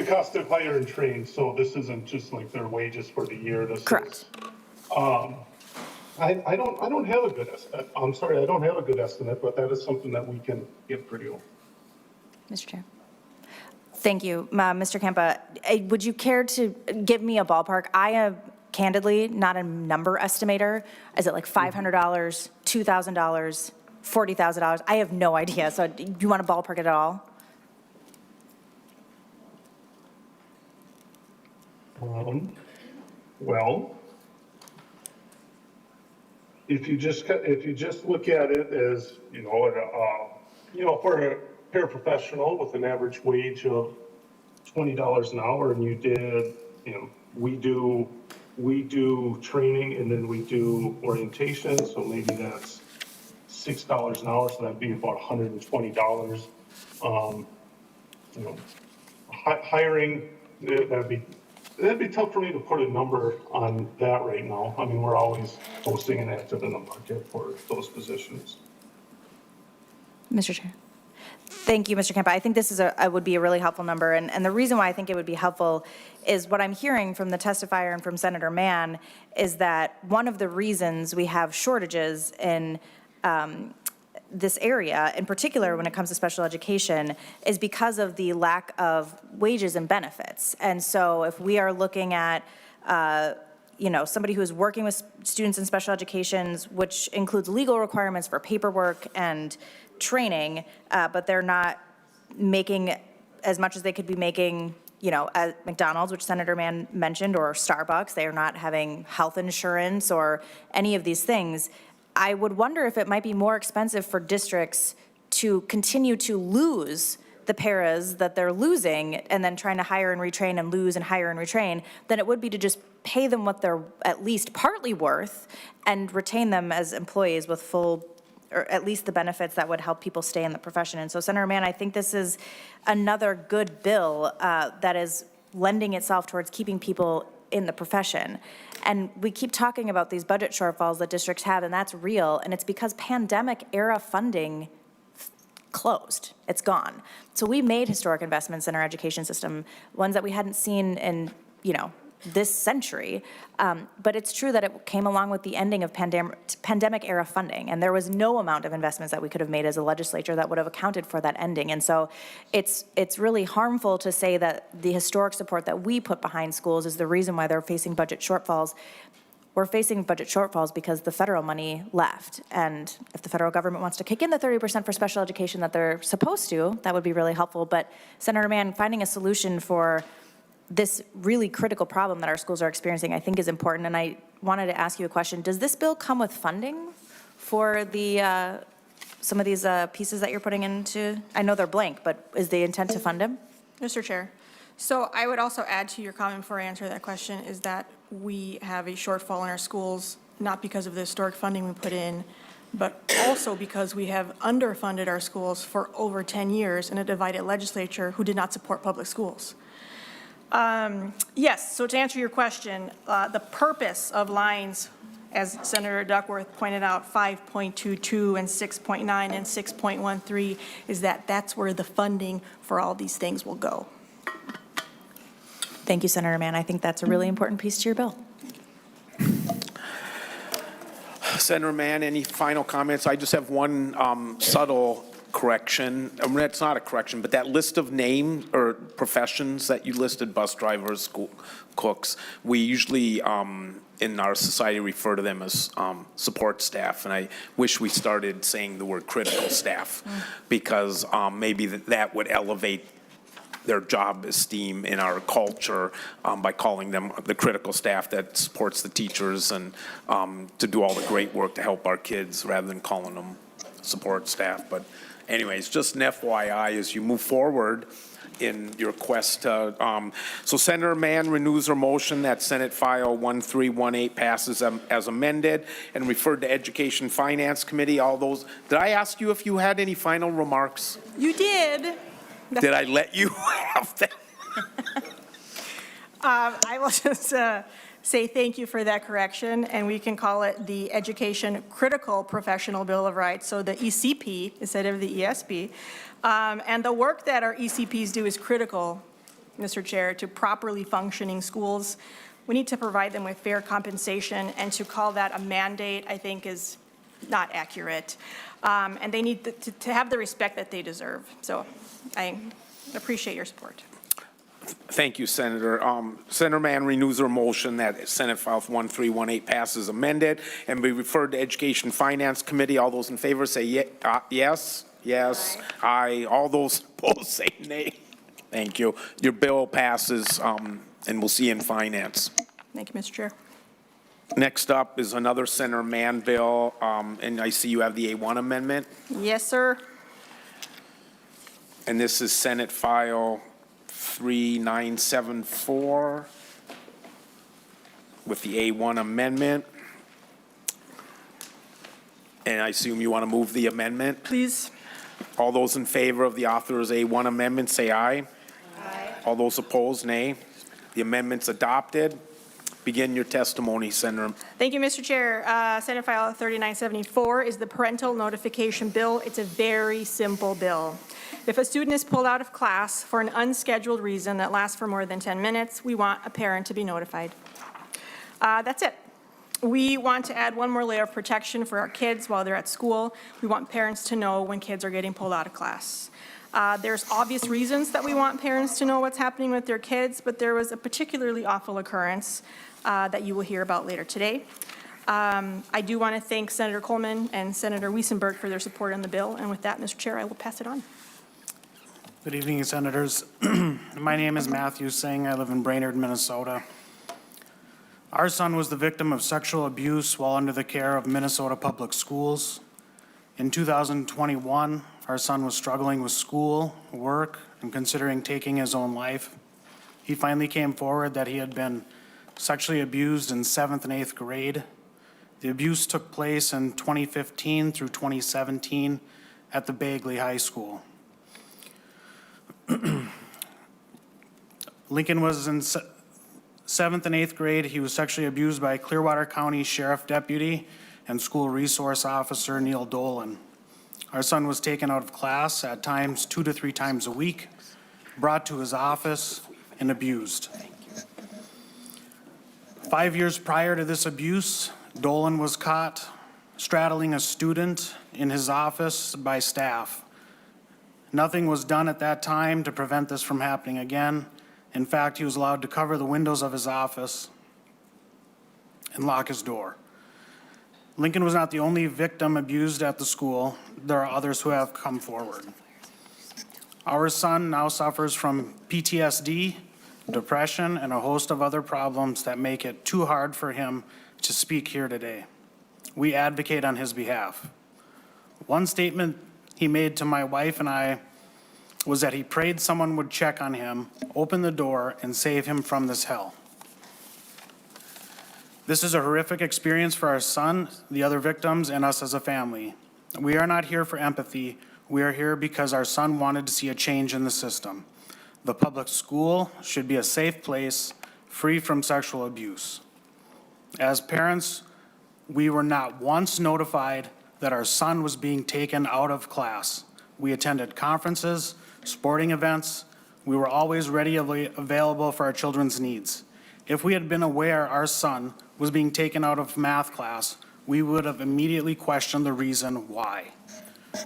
cost of hire and train, so this isn't just like their wages for the year. This Correct. I don't have a good estimate. I'm sorry, I don't have a good estimate, but that is something that we can get for you. Mr. Chair. Thank you. Mr. Campa, would you care to give me a ballpark? I am candidly not a number estimator. Is it like $500, $2,000, $40,000? I have no idea. So do you want to ballpark it at all? Well, if you just look at it as, for a paraprofessional with an average wage of $20 an hour, and you did, we do training and then we do orientation, so maybe that's $6 an hour, so that'd be about $120. Hiring, that'd be tough for me to put a number on that right now. I mean, we're always posting and active in the market for those positions. Mr. Chair. Thank you, Mr. Campa. I think this is would be a really helpful number. And the reason why I think it would be helpful is what I'm hearing from the testifier and from Senator Mann is that one of the reasons we have shortages in this area, in particular when it comes to special education, is because of the lack of wages and benefits. And so if we are looking at, somebody who is working with students in special educations, which includes legal requirements for paperwork and training, but they're not making as much as they could be making, at McDonald's, which Senator Mann mentioned, or Starbucks. They are not having health insurance or any of these things. I would wonder if it might be more expensive for districts to continue to lose the paras that they're losing and then trying to hire and retrain and lose and hire and retrain than it would be to just pay them what they're at least partly worth and retain them as employees with full, or at least the benefits that would help people stay in the profession. And so, Senator Mann, I think this is another good bill that is lending itself towards keeping people in the profession. And we keep talking about these budget shortfalls that districts have, and that's real, and it's because pandemic-era funding closed. It's gone. So we made historic investments in our education system, ones that we hadn't seen in, this century. But it's true that it came along with the ending of pandemic-era funding, and there was no amount of investments that we could have made as a legislature that would have accounted for that ending. And so it's really harmful to say that the historic support that we put behind schools is the reason why they're facing budget shortfalls. We're facing budget shortfalls because the federal money left. And if the federal government wants to kick in the 30% for special education that they're supposed to, that would be really helpful. But Senator Mann, finding a solution for this really critical problem that our schools are experiencing, I think is important. And I wanted to ask you a question. Does this bill come with funding for the some of these pieces that you're putting into? I know they're blank, but is the intent to fund them? Mr. Chair, so I would also add to your comment before I answer that question is that we have a shortfall in our schools, not because of the historic funding we put in, but also because we have underfunded our schools for over 10 years in a divided legislature who did not support public schools. Yes, so to answer your question, the purpose of lines, as Senator Duckworth pointed out, 5.22 and 6.9 and 6.13 is that that's where the funding for all these things will go. Thank you, Senator Mann. I think that's a really important piece to your bill. Senator Mann, any final comments? I just have one subtle correction. I mean, it's not a correction, but that list of names or professions that you listed, bus drivers, school cooks, we usually in our society refer to them as support staff, and I wish we started saying the word critical staff because maybe that would elevate their job esteem in our culture by calling them the critical staff that supports the teachers and to do all the great work to help our kids rather than calling them support staff. But anyways, just an FYI as you move forward in your quest to, so Senator Mann renews her motion that Senate File 1318 passes as amended and referred to Education Finance Committee. All those, did I ask you if you had any final remarks? You did. Did I let you have that? I will just say thank you for that correction, and we can call it the Education Critical Professional Bill of Rights, so the ECP instead of the ESP. And the work that our ECPs do is critical, Mr. Chair, to properly functioning schools. We need to provide them with fair compensation, and to call that a mandate, I think, is not accurate. And they need to have the respect that they deserve. So I appreciate your support. Thank you, Senator. Senator Mann renews her motion that Senate File 1318 passes amended and be referred to Education Finance Committee. All those in favor say yes. Yes. Aye. All those opposed say nay. Thank you. Your bill passes, and we'll see you in finance. Thank you, Mr. Chair. Next up is another Senator Mann bill, and I see you have the A1 amendment. Yes, sir. And this is Senate File 3974 with the A1 amendment. And I assume you want to move the amendment? Please. All those in favor of the author's A1 amendment, say aye. Aye. All those opposed, nay. The amendment's adopted. Begin your testimony, Senator. Thank you, Mr. Chair. Senate File 3974 is the parental notification bill. It's a very simple bill. If a student is pulled out of class for an unscheduled reason that lasts for more than 10 minutes, we want a parent to be notified. That's it. We want to add one more layer of protection for our kids while they're at school. We want parents to know when kids are getting pulled out of class. There's obvious reasons that we want parents to know what's happening with their kids, but there was a particularly awful occurrence that you will hear about later today. I do want to thank Senator Coleman and Senator Wiesenberg for their support on the bill, and with that, Mr. Chair, I will pass it on. Good evening, Senators. My name is Matthew Singh. I live in Brainerd, Minnesota. Our son was the victim of sexual abuse while under the care of Minnesota Public Schools. In 2021, our son was struggling with school, work, and considering taking his own life. He finally came forward that he had been sexually abused in 7th and 8th grade. The abuse took place in 2015 through 2017 at the Bagley High School. Lincoln was in 7th and 8th grade. He was sexually abused by Clearwater County Sheriff Deputy and School Resource Officer Neil Dolan. Our son was taken out of class at times 2 to 3 times a week, brought to his office, and abused. 5 years prior to this abuse, Dolan was caught straddling a student in his office by staff. Nothing was done at that time to prevent this from happening again. In fact, he was allowed to cover the windows of his office and lock his door. Lincoln was not the only victim abused at the school. There are others who have come forward. Our son now suffers from PTSD, depression, and a host of other problems that make it too hard for him to speak here today. We advocate on his behalf. One statement he made to my wife and I was that he prayed someone would check on him, open the door, and save him from this hell. This is a horrific experience for our son, the other victims, and us as a family. We are not here for empathy. We are here because our son wanted to see a change in the system. The public school should be a safe place, free from sexual abuse. As parents, we were not once notified that our son was being taken out of class. We attended conferences, sporting events. We were always readily available for our children's needs. If we had been aware our son was being taken out of math class, we would have immediately questioned the reason why.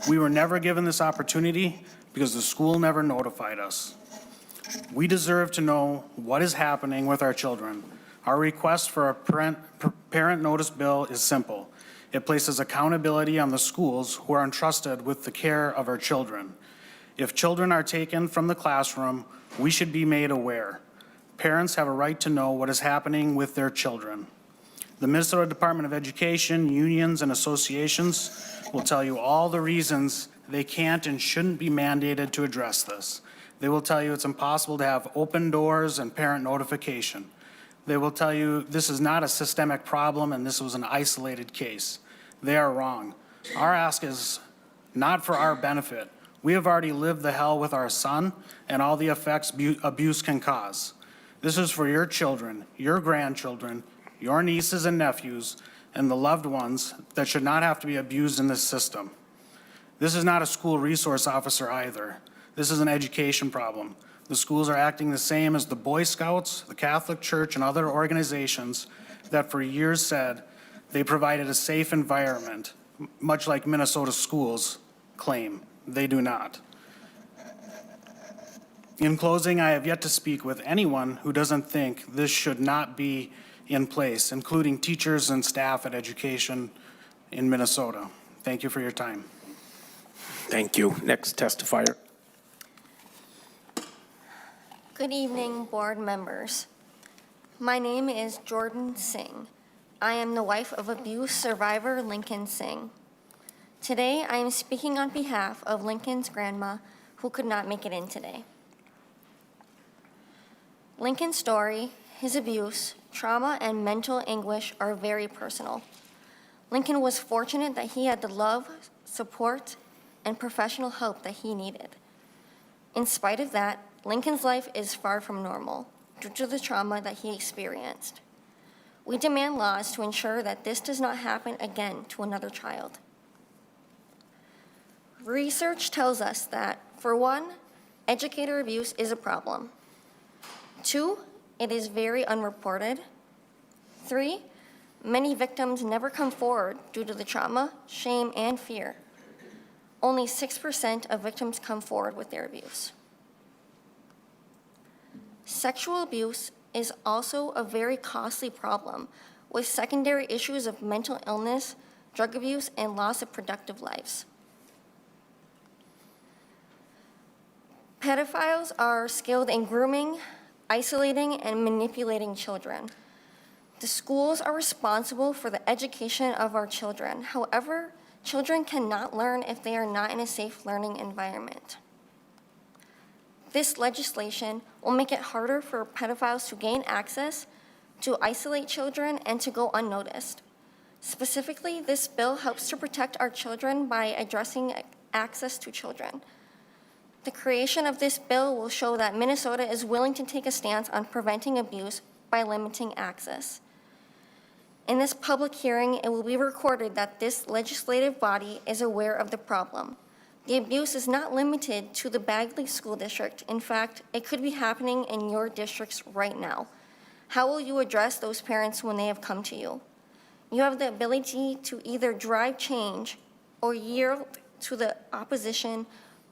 We were never given this opportunity because the school never notified us. We deserve to know what is happening with our children. Our request for a parent notice bill is simple. It places accountability on the schools who are entrusted with the care of our children. If children are taken from the classroom, we should be made aware. Parents have a right to know what is happening with their children. The Minnesota Department of Education, unions, and associations will tell you all the reasons they can't and shouldn't be mandated to address this. They will tell you it's impossible to have open doors and parent notification. They will tell you this is not a systemic problem and this was an isolated case. They are wrong. Our ask is not for our benefit. We have already lived the hell with our son and all the effects abuse can cause. This is for your children, your grandchildren, your nieces and nephews, and the loved ones that should not have to be abused in this system. This is not a school resource officer either. This is an education problem. The schools are acting the same as the Boy Scouts, the Catholic Church, and other organizations that for years said they provided a safe environment, much like Minnesota schools claim. They do not. In closing, I have yet to speak with anyone who doesn't think this should not be in place, including teachers and staff at education in Minnesota. Thank you for your time. Thank you. Next testifier. Good evening, board members. My name is Jordan Singh. I am the wife of abuse survivor Lincoln Singh. Today, I am speaking on behalf of Lincoln's grandma, who could not make it in today. Lincoln's story, his abuse, trauma, and mental anguish are very personal. Lincoln was fortunate that he had the love, support, and professional help that he needed. In spite of that, Lincoln's life is far from normal due to the trauma that he experienced. We demand laws to ensure that this does not happen again to another child. Research tells us that, for one, educator abuse is a problem. 2, it is very unreported. 3, many victims never come forward due to the trauma, shame, and fear. Only 6% of victims come forward with their abuse. Sexual abuse is also a very costly problem with secondary issues of mental illness, drug abuse, and loss of productive lives. Pedophiles are skilled in grooming, isolating, and manipulating children. The schools are responsible for the education of our children. However, children cannot learn if they are not in a safe learning environment. This legislation will make it harder for pedophiles to gain access, to isolate children, and to go unnoticed. Specifically, this bill helps to protect our children by addressing access to children. The creation of this bill will show that Minnesota is willing to take a stance on preventing abuse by limiting access. In this public hearing, it will be recorded that this legislative body is aware of the problem. The abuse is not limited to the Bagley School District. In fact, it could be happening in your districts right now. How will you address those parents when they have come to you? You have the ability to either drive change or yield to the opposition,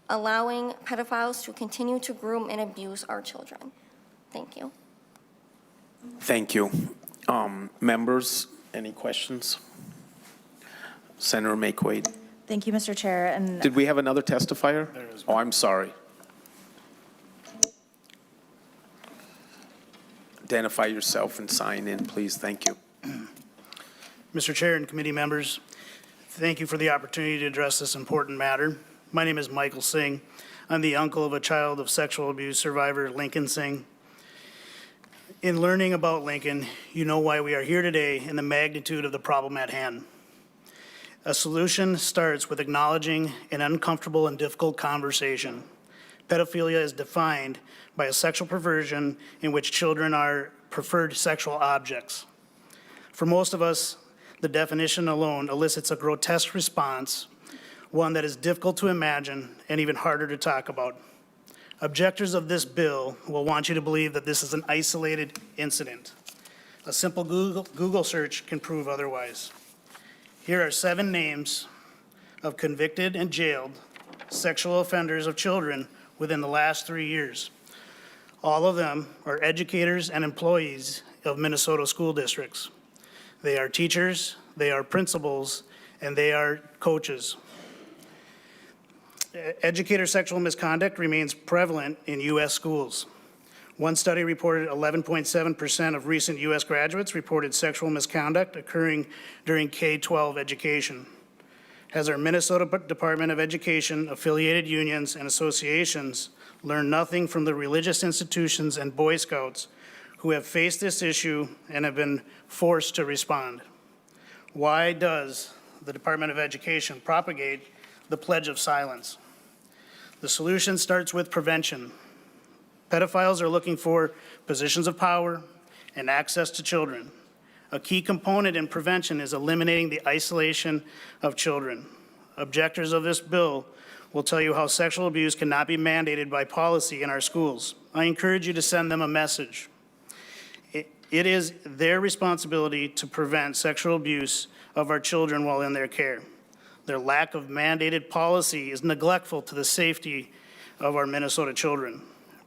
allowing pedophiles to continue to groom and abuse our children. Thank you. Thank you. Members, any questions? Senator McQuaid. Thank you, Mr. Chair. And Did we have another testifier? There is Oh, I'm sorry. Identify yourself and sign in, please. Thank you. Mr. Chair and committee members, thank you for the opportunity to address this important matter. My name is Michael Singh. I'm the uncle of a child of sexual abuse survivor, Lincoln Singh. In learning about Lincoln, you know why we are here today and the magnitude of the problem at hand. A solution starts with acknowledging an uncomfortable and difficult conversation. Pedophilia is defined by a sexual perversion in which children are preferred sexual objects. For most of us, the definition alone elicits a grotesque response, one that is difficult to imagine and even harder to talk about. Objectors of this bill will want you to believe that this is an isolated incident. A simple Google search can prove otherwise. Here are 7 names of convicted and jailed sexual offenders of children within the last 3 years. All of them are educators and employees of Minnesota school districts. They are teachers, they are principals, and they are coaches. Educator sexual misconduct remains prevalent in U.S. schools. One study reported 11.7% of recent U.S. graduates reported sexual misconduct occurring during K-12 education. Has our Minnesota Department of Education affiliated unions and associations learned nothing from the religious institutions and Boy Scouts who have faced this issue and have been forced to respond? Why does the Department of Education propagate the pledge of silence? The solution starts with prevention. Pedophiles are looking for positions of power and access to children. A key component in prevention is eliminating the isolation of children. Objectors of this bill will tell you how sexual abuse cannot be mandated by policy in our schools. I encourage you to send them a message. It is their responsibility to prevent sexual abuse of our children while in their care. Their lack of mandated policy is neglectful to the safety of our Minnesota children.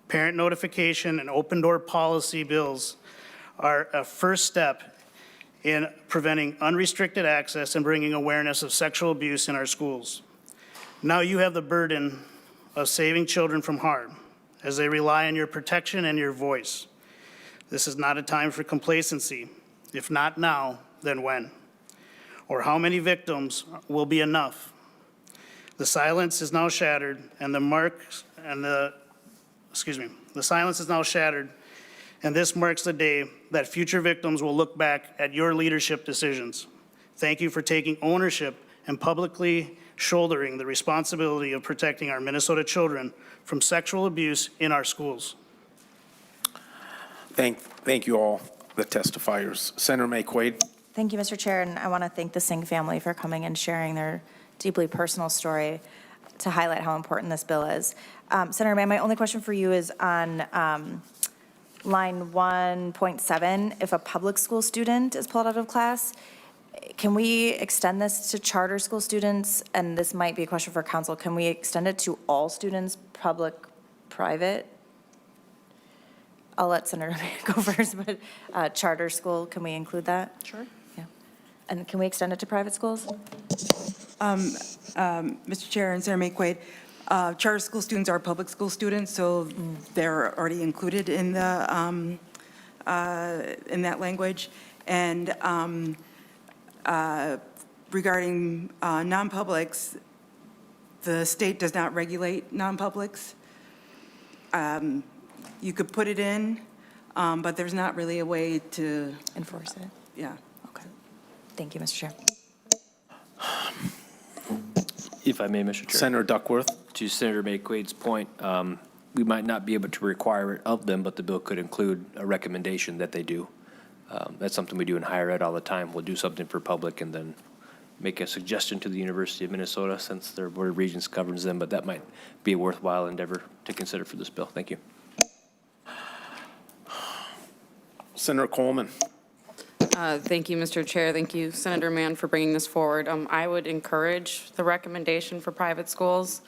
Parent notification and open door policy bills are a first step in preventing unrestricted access and bringing awareness of sexual abuse in our schools. Now you have the burden of saving children from harm as they rely on your protection and your voice. This is not a time for complacency. If not now, then when? Or how many victims will be enough? The silence is now shattered and the silence is now shattered, and this marks the day that future victims will look back at your leadership decisions. Thank you for taking ownership and publicly shouldering the responsibility of protecting our Minnesota children from sexual abuse in our schools. Thank you all, the testifiers. Senator McQuaid. thank you, Mr. Chair, and I want to thank the Singh family for coming and sharing their deeply personal story to highlight how important this bill is. Senator Mann, my only question for you is on line 1.7, if a public school student is pulled out of class, can we extend this to charter school students? And this might be a question for council. Can we extend it to all students, public, private? I'll let Senator Mann go first, but charter school, can we include that? Sure. Yeah. And can we extend it to private schools? Mr. Chair and Senator McQuaid, charter school students are public school students, so they're already included in the in that language. And regarding non-publics, the state does not regulate non-publics. You could put it in, but there's not really a way to, Enforce it. yeah. Okay. Thank you, Mr. Chair. If I may, Mr. Chair. Senator Duckworth. To Senator McQuaid's point, we might not be able to require it of them, but the bill could include a recommendation that they do. That's something we do in higher ed all the time. We'll do something for public and then make a suggestion to the University of Minnesota since their Board of Regents governs them, but that might be a worthwhile endeavor to consider for this bill. Thank you. Senator Coleman. Thank you, Mr. Chair. Thank you, Senator Mann, for bringing this forward. I would encourage the recommendation for private schools.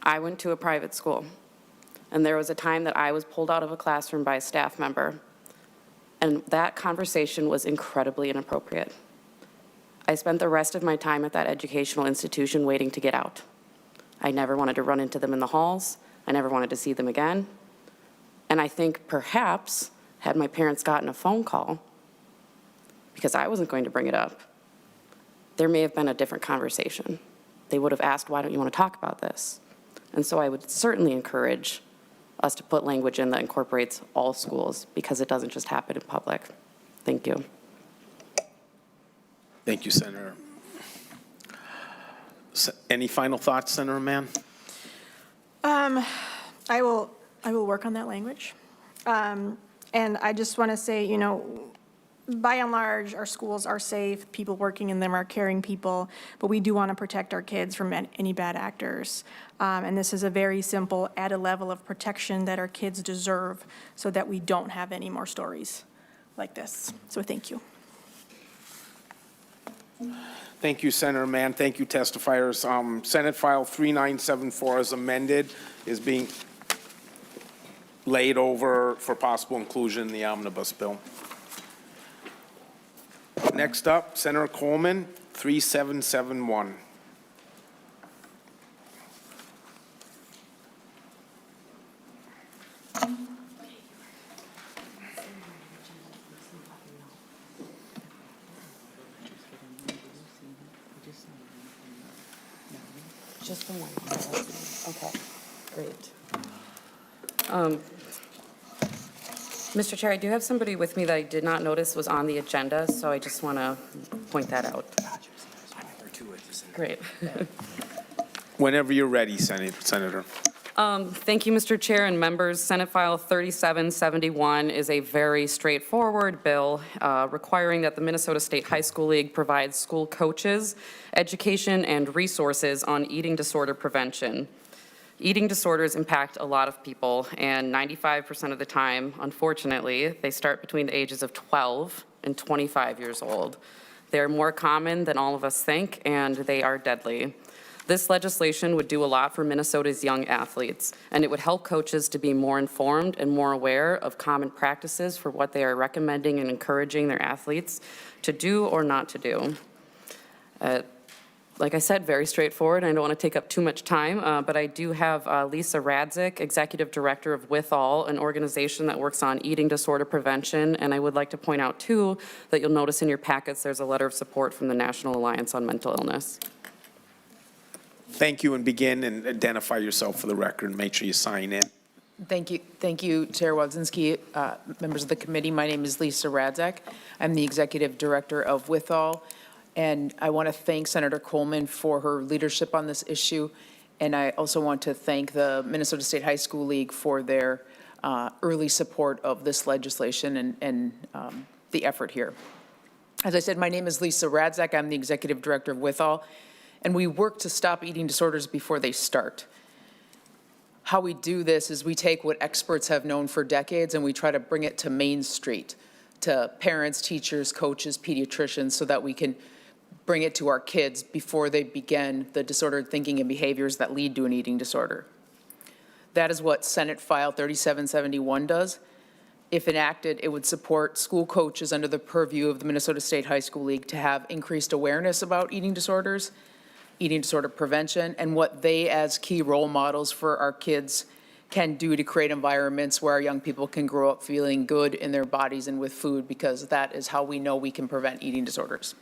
I went to a private school, and there was a time that I was pulled out of a classroom by a staff member, and that conversation was incredibly inappropriate. I spent the rest of my time at that educational institution waiting to get out. I never wanted to run into them in the halls. I never wanted to see them again. And I think perhaps, had my parents gotten a phone call, because I wasn't going to bring it up, there may have been a different conversation. They would have asked, why don't you want to talk about this? And so I would certainly encourage us to put language in that incorporates all schools, because it doesn't just happen in public. Thank you. Thank you, Senator. Any final thoughts, Senator Mann? I will work on that language. And I just want to say, you know, by and large, our schools are safe, people working in them are caring people, but we do want to protect our kids from any bad actors. And this is a very simple added level of protection that our kids deserve so that we don't have any more stories like this. So thank you. Thank you, Senator Mann. Thank you, testifiers. Senate File 3974 as amended is being laid over for possible inclusion in the omnibus bill. Next up, Senator Coleman, 3771. Just the one. Okay, great. Mr. Chair, I do have somebody with me that I did not notice was on the agenda, so I just want to point that out. Great. Whenever you're ready, Senator. Thank you, Mr. Chair and members. Senate File 3771 is a very straightforward bill requiring that the Minnesota State High School League provide school coaches education and resources on eating disorder prevention. Eating disorders impact a lot of people, and 95% of the time, unfortunately, they start between the ages of 12 and 25 years old. They're more common than all of us think, and they are deadly. This legislation would do a lot for Minnesota's young athletes, and it would help coaches to be more informed and more aware of common practices for what they are recommending and encouraging their athletes to do or not to do. Like I said, very straightforward. I don't want to take up too much time, but I do have Lisa Radzik, Executive Director of Withall, an organization that works on eating disorder prevention. And I would like to point out, too, that you'll notice in your packets there's a letter of support from the National Alliance on Mental Illness. Thank you, and begin and identify yourself for the record and make sure you sign in. Thank you, Chair Wodzinski, members of the committee. My name is Lisa Radzik. I'm the Executive Director of Withall. And I want to thank Senator Coleman for her leadership on this issue. And I also want to thank the Minnesota State High School League for their early support of this legislation and the effort here. As I said, my name is Lisa Radzik. I'm the Executive Director of Withall. And we work to stop eating disorders before they start. How we do this is we take what experts have known for decades and we try to bring it to Main Street, to parents, teachers, coaches, pediatricians, so that we can bring it to our kids before they begin the disordered thinking and behaviors that lead to an eating disorder. That is what Senate File 3771 does. If enacted, it would support school coaches under the purview of the Minnesota State High School League to have increased awareness about eating disorders, eating disorder prevention, and what they as key role models for our kids can do to create environments where our young people can grow up feeling good in their bodies and with food, because that is how we know we can prevent eating disorders.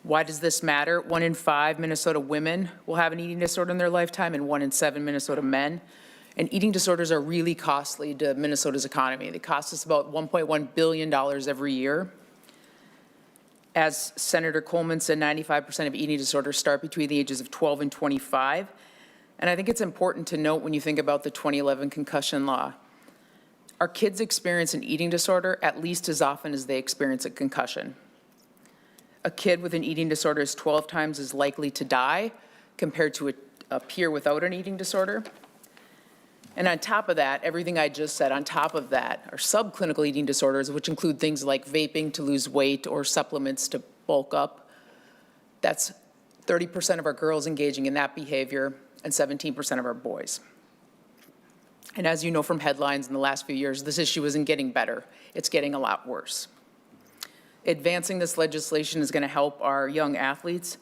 Why does this matter? 1 in 5 Minnesota women will have an eating disorder in their lifetime, and 1 in 7 Minnesota men. And eating disorders are really costly to Minnesota's economy. They cost us about $1.1 billion every year. As Senator Coleman said, 95% of eating disorders start between the ages of 12 and 25. And I think it's important to note when you think about the 2011 concussion law, our kids experience an eating disorder at least as often as they experience a concussion. A kid with an eating disorder is 12 times as likely to die compared to a peer without an eating disorder. And on top of that, everything I just said, on top of that are subclinical eating disorders, which include things like vaping to lose weight or supplements to bulk up. That's 30% of our girls engaging in that behavior and 17% of our boys. And as you know from headlines in the last few years, this issue isn't getting better. It's getting a lot worse. Advancing this legislation is going to help our young athletes,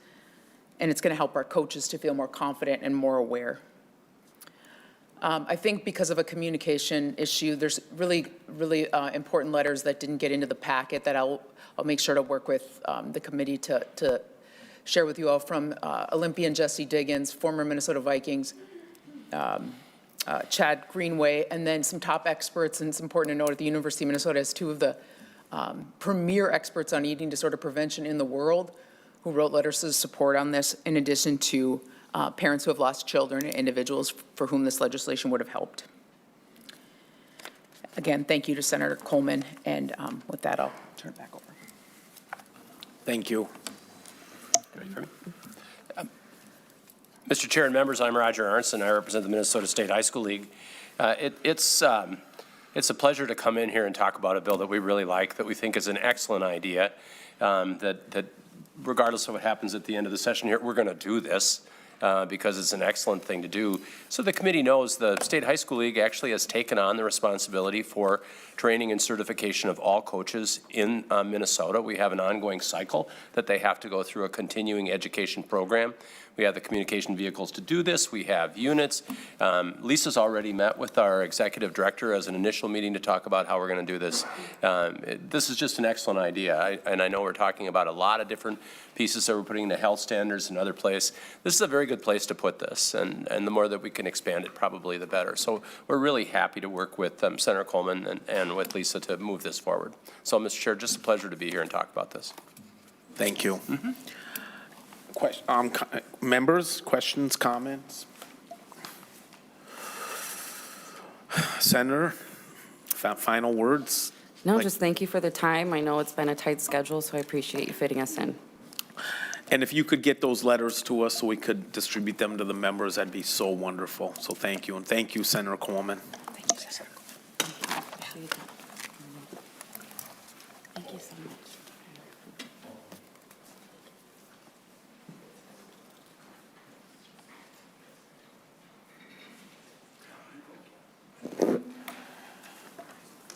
and it's going to help our coaches to feel more confident and more aware. I think because of a communication issue, there's really important letters that didn't get into the packet that I'll make sure to work with the committee to share with you all, from Olympian Jesse Diggins, former Minnesota Vikings, Chad Greenway, and then some top experts. And it's important to note at the University of Minnesota has 2 of the premier experts on eating disorder prevention in the world who wrote letters of support on this, in addition to parents who have lost children and individuals for whom this legislation would have helped. Again, thank you to Senator Coleman, and with that, I'll turn it back over. Thank you. Mr. Chair and members, I'm Roger Arnson. I represent the Minnesota State High School League. It's a pleasure to come in here and talk about a bill that we really like, that we think is an excellent idea, that regardless of what happens at the end of the session here, we're going to do this. Because it's an excellent thing to do. So the committee knows the State High School League actually has taken on the responsibility for training and certification of all coaches in Minnesota. We have an ongoing cycle that they have to go through a continuing education program. We have the communication vehicles to do this. We have units. Lisa's already met with our executive director as an initial meeting to talk about how we're going to do this. This is just an excellent idea. And I know we're talking about a lot of different pieces that we're putting into health standards and other place. This is a very good place to put this. And the more that we can expand it, probably the better. So we're really happy to work with Senator Coleman and with Lisa to move this forward. So, Mr. Chair, just a pleasure to be here and talk about this. Thank you. Members, questions, comments? Senator, final words? No, just thank you for the time. I know it's been a tight schedule, so I appreciate you fitting us in. And if you could get those letters to us so we could distribute them to the members, that'd be so wonderful. So thank you, and thank you, Senator Coleman. Thank you so much.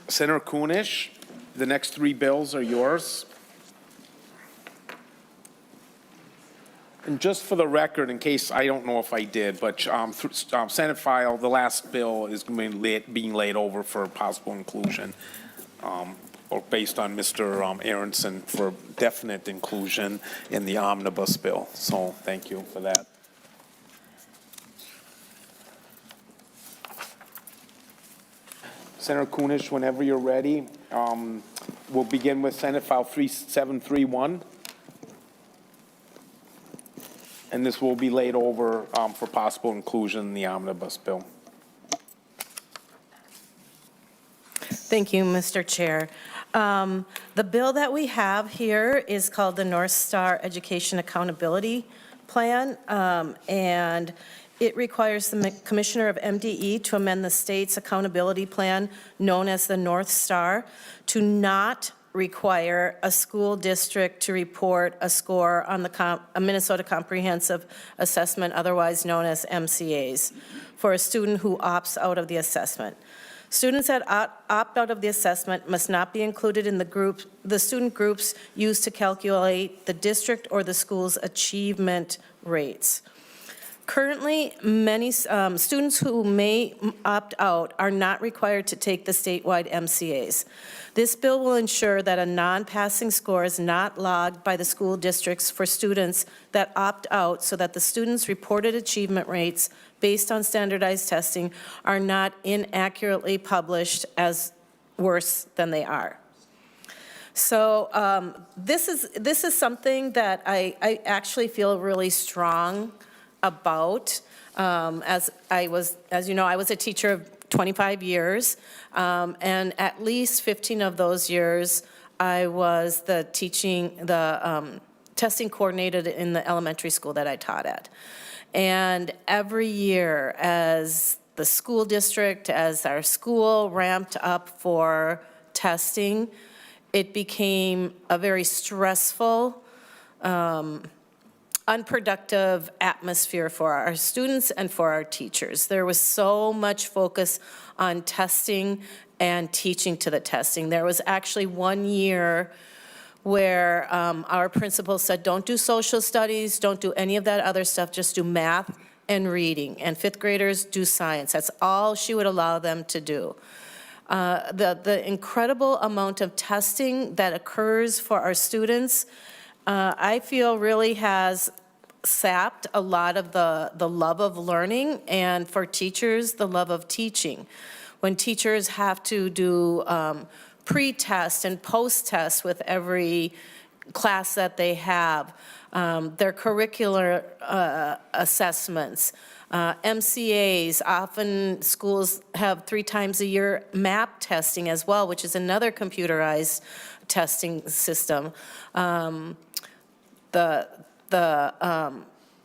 Senator Kunesh, the next 3 bills are yours. And just for the record, in case I don't know if I did, but Senate file, the last bill is being laid over for possible inclusion, or based on Mr. Aronson for definite inclusion in the omnibus bill. So thank you for that. Senator Kunesh, whenever you're ready, we'll begin with Senate File 3731. And this will be laid over for possible inclusion in the omnibus bill. Thank you, Mr. Chair. The bill that we have here is called the North Star Education Accountability Plan, and it requires the Commissioner of MDE to amend the state's accountability plan, known as the North Star, to not require a school district to report a score on a Minnesota Comprehensive Assessment, otherwise known as MCAs, for a student who opts out of the assessment. Students that opt out of the assessment must not be included in the student groups used to calculate the district or the school's achievement rates. Currently, many students who may opt out are not required to take the statewide MCAs. This bill will ensure that a non-passing score is not logged by the school districts for students that opt out, so that the students' reported achievement rates based on standardized testing are not inaccurately published as worse than they are. So this is something that I actually feel really strong about. As you know, I was a teacher of 25 years, and at least 15 of those years, I was the testing coordinator in the elementary school that I taught at. And every year, as the school district, as our school ramped up for testing, it became a very stressful, unproductive atmosphere for our students and for our teachers. There was so much focus on testing and teaching to the testing. There was actually one year where our principal said, don't do social studies, don't do any of that other stuff, just do math and reading. And fifth graders do science. That's all she would allow them to do. The incredible amount of testing that occurs for our students, I feel really has sapped a lot of the love of learning, and for teachers, the love of teaching. When teachers have to do pre-test and post-test with every class that they have, their curricular assessments, MCAs, often schools have 3 times a year MAP testing as well, which is another computerized testing system. The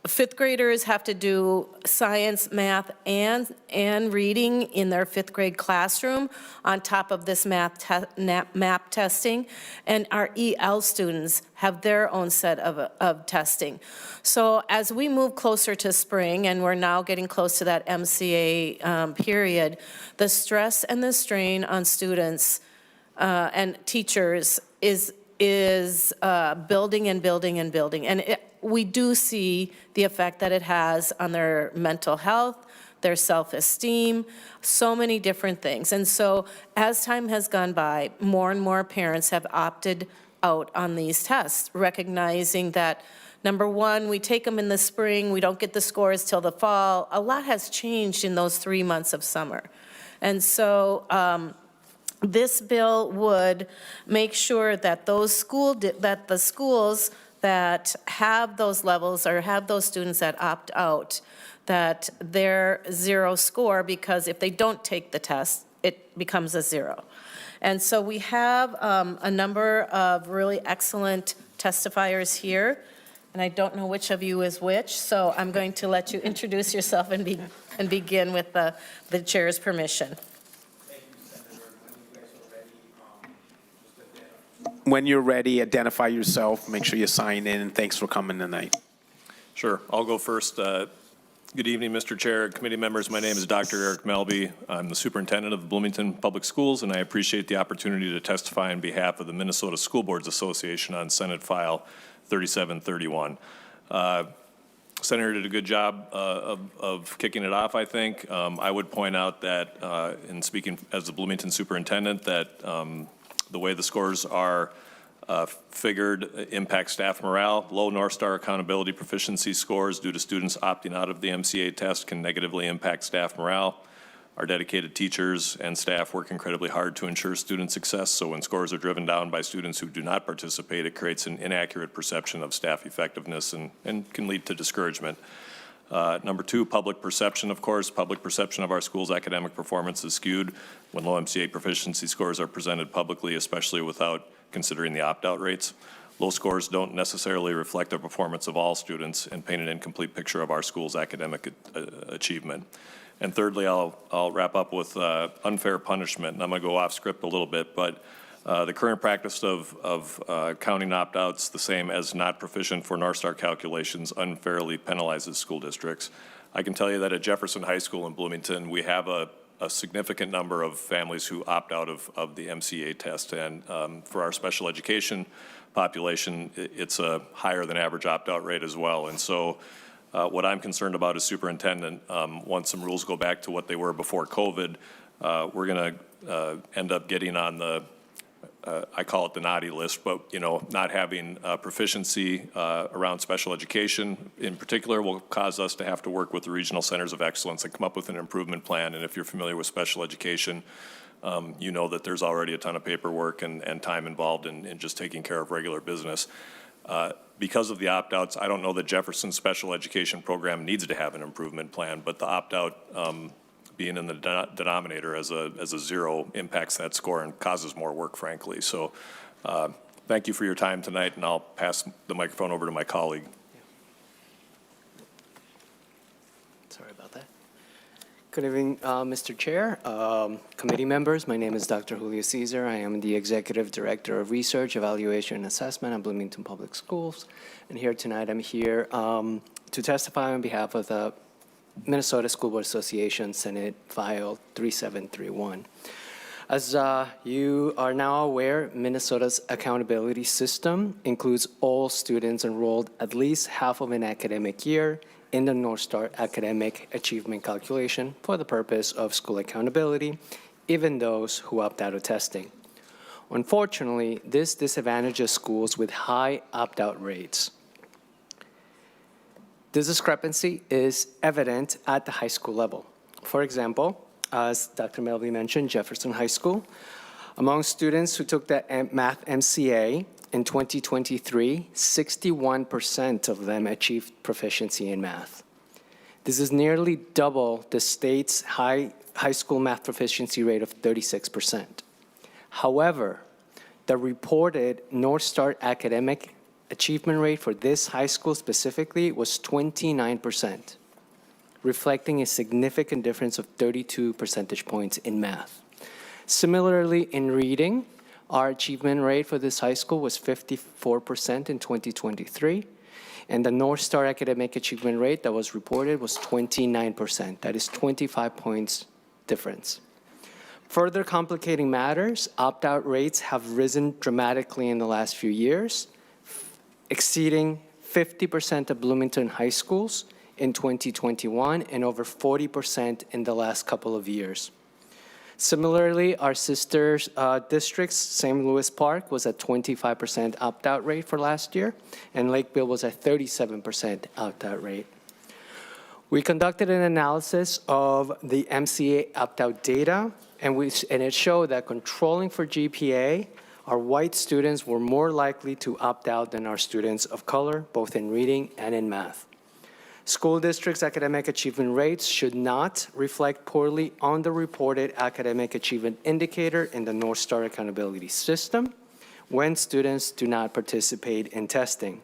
fifth graders have to do science, math, and reading in their fifth grade classroom on top of this MAP testing, and our EL students have their own set of testing. So as we move closer to spring, and we're now getting close to that MCA period, the stress and the strain on students and teachers is building and building and building. And we do see the effect that it has on their mental health, their self-esteem, so many different things. And so as time has gone by, more and more parents have opted out on these tests, recognizing that, number one, we take them in the spring, we don't get the scores till the fall. A lot has changed in those 3 months of summer. And so this bill would make sure that the schools that have those levels or have those students that opt out, that they're 0 score, because if they don't take the test, it becomes a 0. And so we have a number of really excellent testifiers here, and I don't know which of you is which, so I'm going to let you introduce yourself and begin with the chair's permission. When you're ready, identify yourself, make sure you sign in, and thanks for coming tonight. Sure, I'll go first. Good evening, Mr. Chair, committee members. My name is Dr. Eric Melby. I'm the superintendent of the Bloomington Public Schools, and I appreciate the opportunity to testify on behalf of the Minnesota School Boards Association on Senate File 3731. Senator did a good job of kicking it off, I think. I would point out that, in speaking as the Bloomington superintendent, that the way the scores are figured impacts staff morale. Low North Star accountability proficiency scores due to students opting out of the MCA test can negatively impact staff morale. Our dedicated teachers and staff work incredibly hard to ensure student success, so when scores are driven down by students who do not participate, it creates an inaccurate perception of staff effectiveness and can lead to discouragement. Number 2, public perception, of course. Public perception of our school's academic performance is skewed when low MCA proficiency scores are presented publicly, especially without considering the opt-out rates. Low scores don't necessarily reflect the performance of all students and paint an incomplete picture of our school's academic achievement. And thirdly, I'll wrap up with unfair punishment, and I'm going to go off script a little bit, but the current practice of counting opt-outs the same as not proficient for North Star calculations unfairly penalizes school districts. I can tell you that at Jefferson High School in Bloomington, we have a significant number of families who opt out of the MCA test, and for our special education population, it's a higher than average opt-out rate as well. And so What I'm concerned about as superintendent, once some rules go back to what they were before COVID, we're going to end up getting on the, I call it the naughty list, but, you know, not having proficiency around special education in particular will cause us to have to work with the regional centers of excellence and come up with an improvement plan. And if you're familiar with special education, you know that there's already a ton of paperwork and time involved in just taking care of regular business. Because of the opt-outs, I don't know that Jefferson's special education program needs to have an improvement plan, but the opt-out being in the denominator as a zero impacts that score and causes more work, frankly. So thank you for your time tonight, and I'll pass the microphone over to my colleague. Sorry about that. Good evening, Mr. Chair, committee members. My name is Dr. Julio Caesar. I am the Executive Director of Research, Evaluation, and Assessment at Bloomington Public Schools. And here tonight, I'm here to testify on behalf of the Minnesota School Board Association, Senate File 3731. As you are now aware, Minnesota's accountability system includes all students enrolled at least half of an academic year in the North Star academic achievement calculation for the purpose of school accountability, even those who opt out of testing. Unfortunately, this disadvantages schools with high opt-out rates. This discrepancy is evident at the high school level. For example, as Dr. Melby mentioned, Jefferson High School, among students who took the math MCA in 2023, 61% of them achieved proficiency in math. This is nearly double the state's high school math proficiency rate of 36%. However, the reported North Star academic achievement rate for this high school specifically was 29%, reflecting a significant difference of 32 percentage points in math. Similarly, in reading, our achievement rate for this high school was 54% in 2023, and the North Star academic achievement rate that was reported was 29%. That is 25 points difference. Further complicating matters, opt-out rates have risen dramatically in the last few years, exceeding 50% of Bloomington high schools in 2021 and over 40% in the last couple of years. Similarly, our sister districts, St. Louis Park was at 25% opt-out rate for last year, and Lakeville was at 37% opt-out rate. We conducted an analysis of the MCA opt-out data, and it showed that controlling for GPA, our white students were more likely to opt out than our students of color, both in reading and in math. School districts' academic achievement rates should not reflect poorly on the reported academic achievement indicator in the North Star accountability system when students do not participate in testing.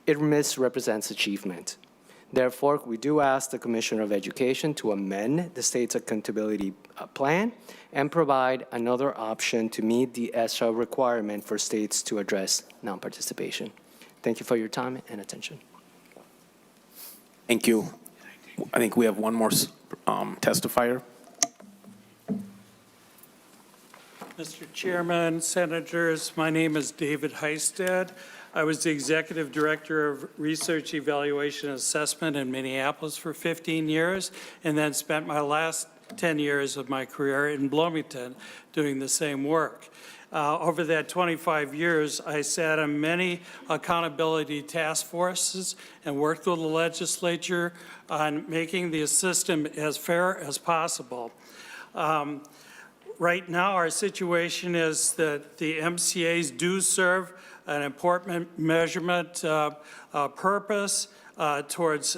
It misrepresents achievement. Therefore, we do ask the Commissioner of Education to amend the state's accountability plan and provide another option to meet the ESSA requirement for states to address non-participation. Thank you for your time and attention. Thank you. I think we have one more testifier. Mr. Chairman, Senators, my name is David Heisted. I was the Executive Director of Research, Evaluation, and Assessment in Minneapolis for 15 years, and then spent my last 10 years of my career in Bloomington doing the same work. Over that 25 years, I sat on many accountability task forces and worked with the legislature on making the system as fair as possible. Right now, our situation is that the MCAs do serve an important measurement purpose towards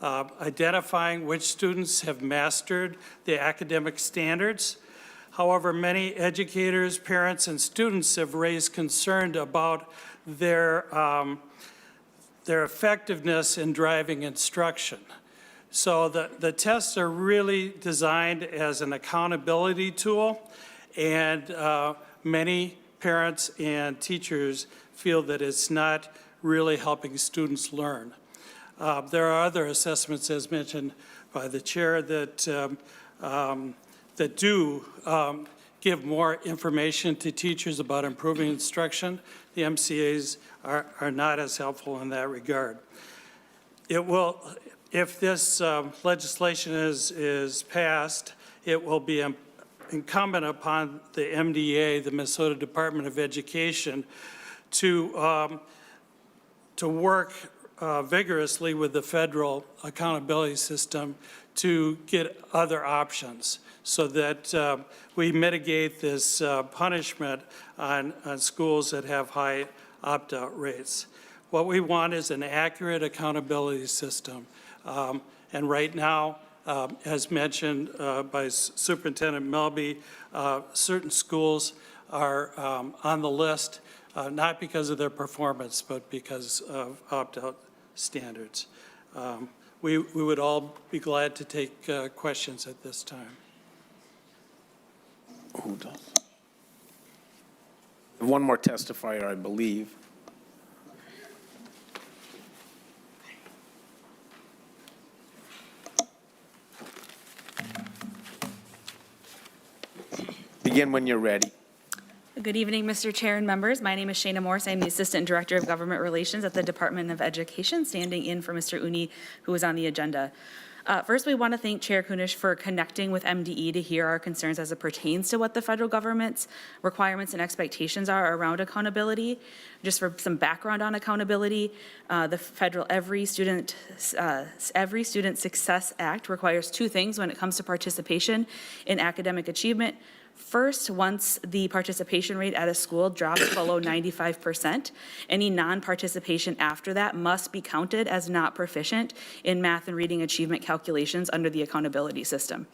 identifying which students have mastered the academic standards. However, many educators, parents, and students have raised concern about their effectiveness in driving instruction. So the tests are really designed as an accountability tool, and many parents and teachers feel that it's not really helping students learn. There are other assessments, as mentioned by the chair, that that do give more information to teachers about improving instruction. The MCAs are not as helpful in that regard. It will, if this legislation is passed, it will be incumbent upon the MDA, the Minnesota Department of Education, to work vigorously with the federal accountability system to get other options so that we mitigate this punishment on schools that have high opt-out rates. What we want is an accurate accountability system. And right now, as mentioned by Superintendent Melby, certain schools are on the list, not because of their performance, but because of opt-out standards. We would all be glad to take questions at this time. Who does? One more testifier, I believe. Begin when you're ready. Good evening, Mr. Chair and members. My name is Shayna Morse. I'm the Assistant Director of Government Relations at the Department of Education, standing in for Mr. Uni, who was on the agenda. First, we want to thank Chair Kunesh for connecting with MDE to hear our concerns as it pertains to what the federal government's requirements and expectations are around accountability. Just for some background on accountability, the federal Every Student Success Act requires two things when it comes to participation in academic achievement. First, once the participation rate at a school drops below 95%, any non-participation after that must be counted as not proficient in math and reading achievement calculations under the accountability system.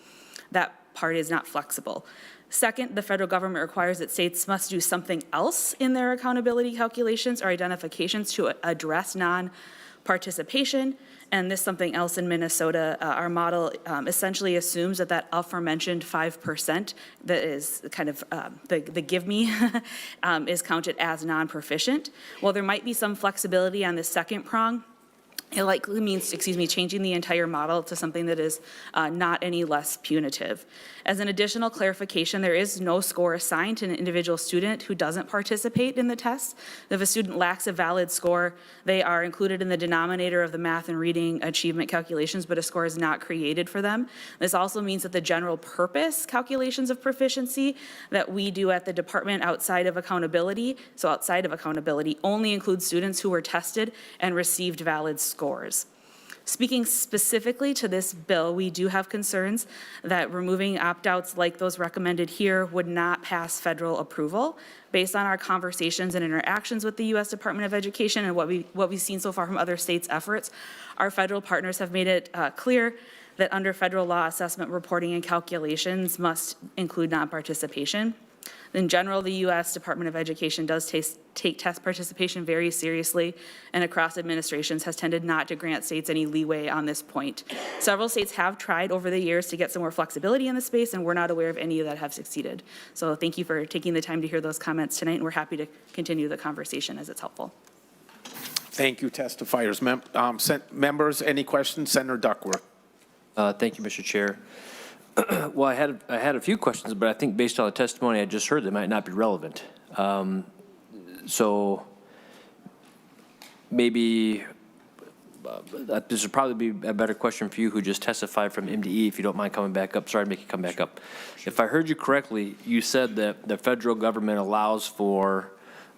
That part is not flexible. Second, the federal government requires that states must do something else in their accountability calculations or identifications to address non-participation. And this something else in Minnesota, our model essentially assumes that aforementioned 5% that is kind of the give me is counted as non-proficient. While there might be some flexibility on the second prong, it likely means, changing the entire model to something that is not any less punitive. As an additional clarification, there is no score assigned to an individual student who doesn't participate in the test. If a student lacks a valid score, they are included in the denominator of the math and reading achievement calculations, but a score is not created for them. This also means that the general purpose calculations of proficiency that we do at the department outside of accountability, only includes students who were tested and received valid scores. Speaking specifically to this bill, we do have concerns that removing opt-outs like those recommended here would not pass federal approval. Based on our conversations and interactions with the U.S. Department of Education and what we've seen so far from other states' efforts, our federal partners have made it clear that under federal law, assessment reporting and calculations must include non-participation. In general, the U.S. Department of Education does take test participation very seriously, and across administrations has tended not to grant states any leeway on this point. Several states have tried over the years to get some more flexibility in the space, and we're not aware of any that have succeeded. So thank you for taking the time to hear those comments tonight, and we're happy to continue the conversation as it's helpful. Thank you, testifiers. Members, any questions? Senator Duckworth. Thank you, Mr. Chair. Well, I had a few questions, but I think based on the testimony I just heard, they might not be relevant. So maybe this would probably be a better question for you who just testified from MDE, if you don't mind coming back up. Sorry to make you come back up. If I heard you correctly, you said that the federal government allows for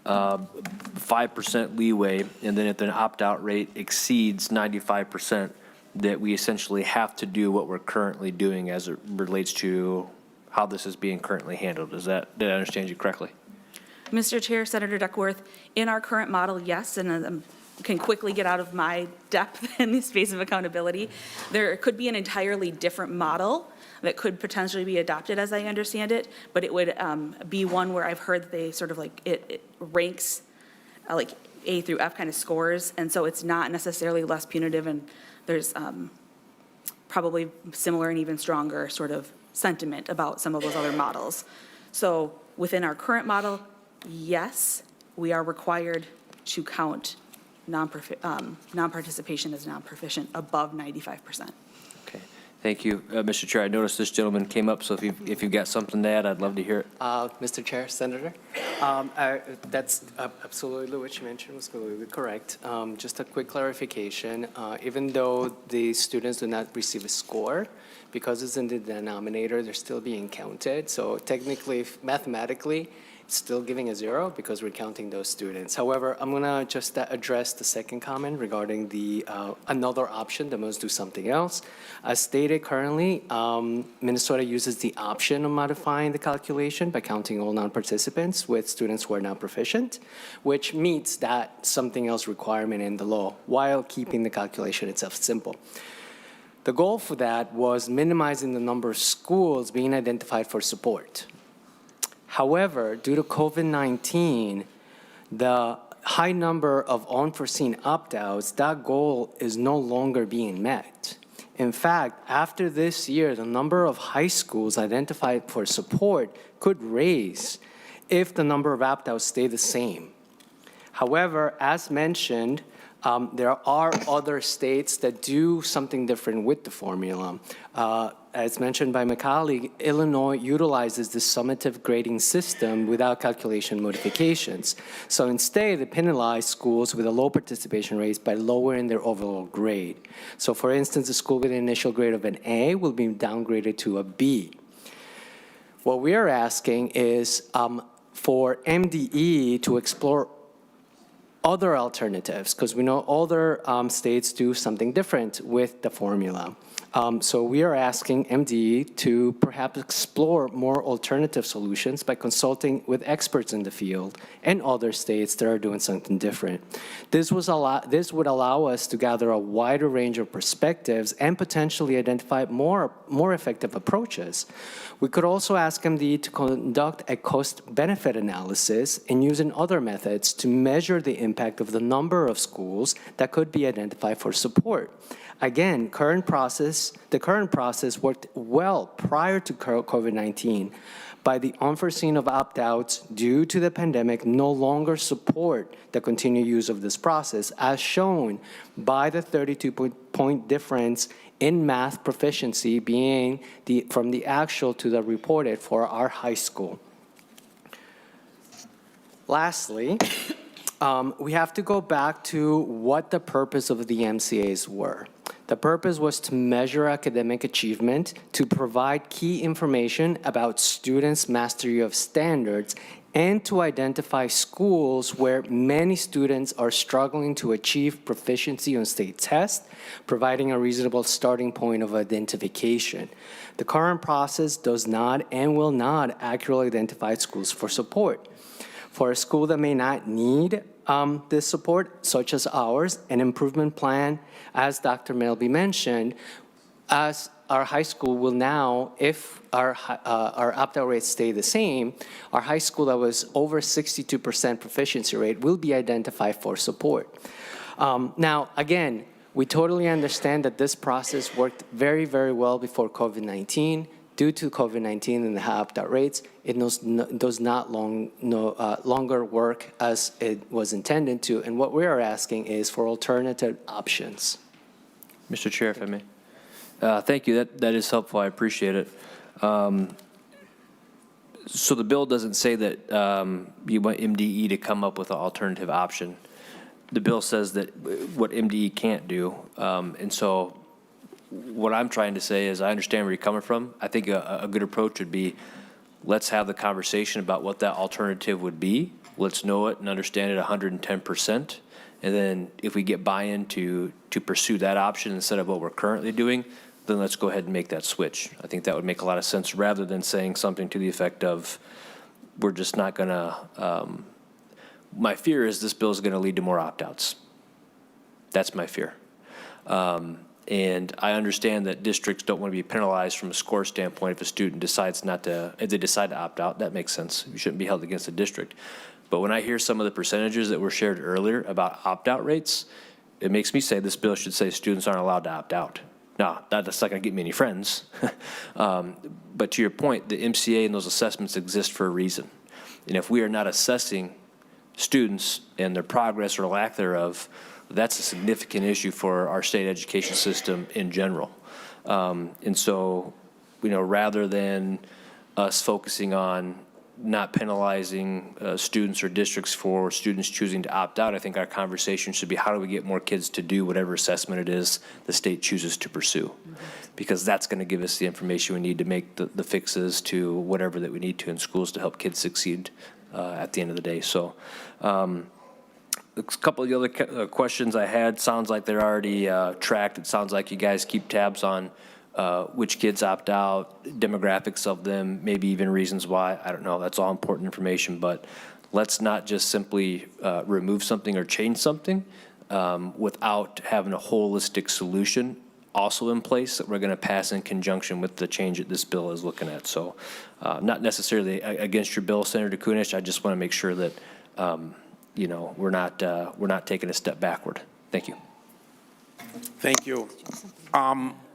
5% leeway, and then if the opt-out rate exceeds 95%, that we essentially have to do what we're currently doing as it relates to how this is being currently handled. Did I understand you correctly? Mr. Chair, Senator Duckworth, in our current model, yes, and can quickly get out of my depth in the space of accountability. There could be an entirely different model that could potentially be adopted as I understand it, but it would be one where I've heard that they sort of like, it ranks like A through F kind of scores, and so it's not necessarily less punitive, and there's probably similar and even stronger sort of sentiment about some of those other models. So within our current model, yes, we are required to count non-participation as non-proficient above 95%. Okay. Thank you. Mr. Chair, I noticed this gentleman came up, so if you've got something to add, I'd love to hear it. Mr. Chair, Senator, that's absolutely what you mentioned was completely correct. Just a quick clarification. Even though the students do not receive a score, because it's in the denominator, they're still being counted. So technically, mathematically, it's still giving a 0 because we're counting those students. However, I'm gonna just address the second comment regarding the another option that must do something else. As stated currently, Minnesota uses the option of modifying the calculation by counting all non-participants with students who are not proficient, which meets that something else requirement in the law while keeping the calculation itself simple. The goal for that was minimizing the number of schools being identified for support. However, due to COVID-19, the high number of unforeseen opt-outs, that goal is no longer being met. In fact, after this year, the number of high schools identified for support could raise if the number of opt-outs stay the same. However, as mentioned, there are other states that do something different with the formula. As mentioned by my colleague, Illinois utilizes the summative grading system without calculation modifications. So instead, they penalize schools with a low participation rate by lowering their overall grade. So for instance, a school with an initial grade of an A will be downgraded to a B. What we are asking is for MDE to explore other alternatives, because we know other states do something different with the formula. So we are asking MDE to perhaps explore more alternative solutions by consulting with experts in the field and other states that are doing something different. This would allow us to gather a wider range of perspectives and potentially identify more effective approaches. We could also ask MDE to conduct a cost-benefit analysis and using other methods to measure the impact of the number of schools that could be identified for support. Again, the current process worked well prior to COVID-19, but the unforeseen of opt-outs due to the pandemic no longer support the continued use of this process, as shown by the 32-point difference in math proficiency being from the actual to the reported for our high school. Lastly, we have to go back to what the purpose of the MCAs were. The purpose was to measure academic achievement, to provide key information about students' mastery of standards, and to identify schools where many students are struggling to achieve proficiency on state tests, providing a reasonable starting point of identification. The current process does not and will not accurately identify schools for support. For a school that may not need this support, such as ours, an improvement plan, as Dr. Melby mentioned, as our high school will now, if our opt-out rates stay the same, our high school that was over 62% proficiency rate will be identified for support. Now, again, we totally understand that this process worked very, very well before COVID-19. Due to COVID-19 and the high opt-out rates, it does not longer work as it was intended to. And what we are asking is for alternative options. Mr. Chair, if I may. Thank you. That is helpful. I appreciate it. So the bill doesn't say that you want MDE to come up with an alternative option. The bill says that what MDE can't do. And so what I'm trying to say is I understand where you're coming from. I think a good approach would be let's have the conversation about what that alternative would be. Let's know it and understand it 110%. And then if we get buy-in to pursue that option instead of what we're currently doing, then let's go ahead and make that switch. I think that would make a lot of sense rather than saying something to the effect of we're just not going to my fear is this bill is going to lead to more opt-outs. That's my fear. And I understand that districts don't want to be penalized from a score standpoint if a student decides if they decide to opt out. That makes sense. You shouldn't be held against the district. But when I hear some of the percentages that were shared earlier about opt-out rates, it makes me say this bill should say students aren't allowed to opt out. Now, that's not going to get me any friends. But to your point, the MCA and those assessments exist for a reason. And if we are not assessing students and their progress or lack thereof, that's a significant issue for our state education system in general. And so, rather than us focusing on not penalizing students or districts for students choosing to opt out, I think our conversation should be how do we get more kids to do whatever assessment it is the state chooses to pursue? Because that's going to give us the information we need to make the fixes to whatever that we need to in schools to help kids succeed at the end of the day. So a couple of the other questions I had, sounds like they're already tracked. It sounds like you guys keep tabs on which kids opt out, demographics of them, maybe even reasons why. I don't know. That's all important information. But let's not just simply remove something or change something without having a holistic solution also in place that we're going to pass in conjunction with the change that this bill is looking at. So not necessarily against your bill, Senator Kunesh. I just want to make sure that we're not taking a step backward. Thank you. Thank you.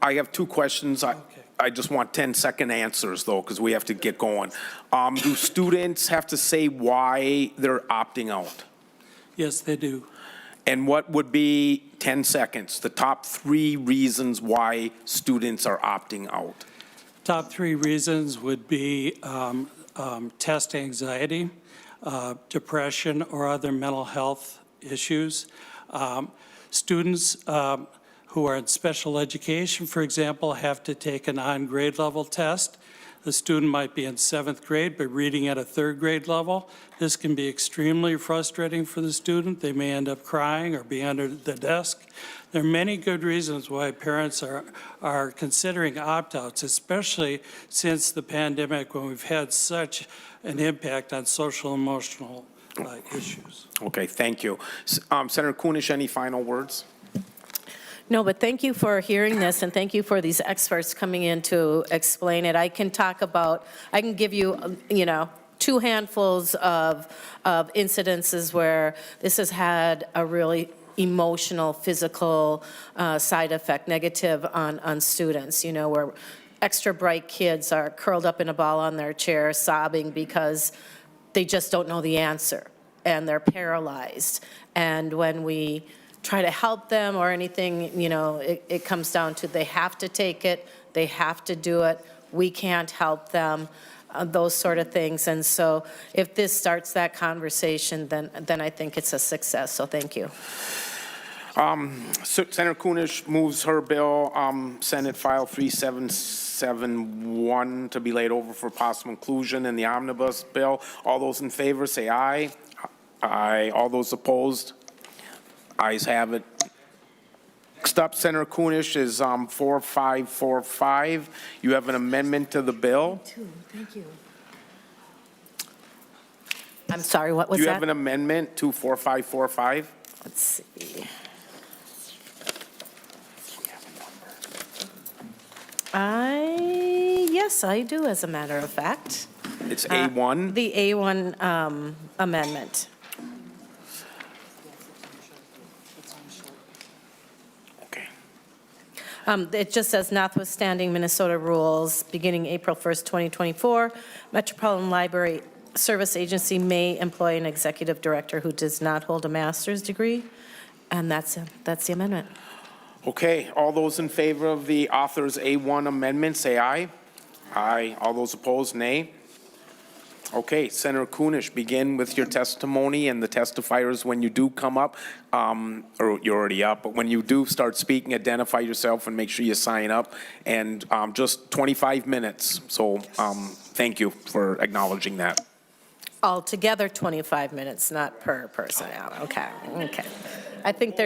I have two questions. I just want 10-second answers, though, because we have to get going. Do students have to say why they're opting out? Yes, they do. And what would be, 10 seconds, the top 3 reasons why students are opting out? Top 3 reasons would be test anxiety, depression, or other mental health issues. Students who are in special education, for example, have to take a non-grade level test. The student might be in 7th grade, but reading at a 3rd grade level. This can be extremely frustrating for the student. They may end up crying or be under the desk. There are many good reasons why parents are considering opt-outs, especially since the pandemic, when we've had such an impact on social and emotional issues. Okay, thank you. Senator Kunesh, any final words? No, but thank you for hearing this, and thank you for these experts coming in to explain it. I can give you, 2 handfuls of incidences where this has had a really emotional, physical side effect, negative on students, where extra bright kids are curled up in a ball on their chair sobbing because they just don't know the answer and they're paralyzed. And when we try to help them or anything, it comes down to they have to take it, they have to do it, we can't help them, those sort of things. And so if this starts that conversation, then I think it's a success. So thank you. Senator Kunesh moves her bill, Senate File 3771, to be laid over for possible inclusion in the omnibus bill. All those in favor say aye. Aye. All those opposed? Ayes have it. Next up, Senator Kunesh, is 4545. You have an amendment to the bill. Thank you. I'm sorry, what was Do you that? have an amendment to 4545? Let's see. Yes, I do, as a matter of fact. It's A1. The A1 amendment. Okay. It just says, notwithstanding Minnesota rules, beginning April 1st, 2024, Metropolitan Library Service Agency may employ an executive director who does not hold a master's degree, and that's the amendment. Okay, all those in favor of the author's A1 amendment, say aye. Aye. All those opposed, nay. Okay, Senator Kunesh, begin with your testimony, and the testifiers, when you do come up, or you're already up, but when you do start speaking, identify yourself and make sure you sign up, and just 25 minutes. So thank you for acknowledging that. Altogether 25 minutes, not per person. Okay. I think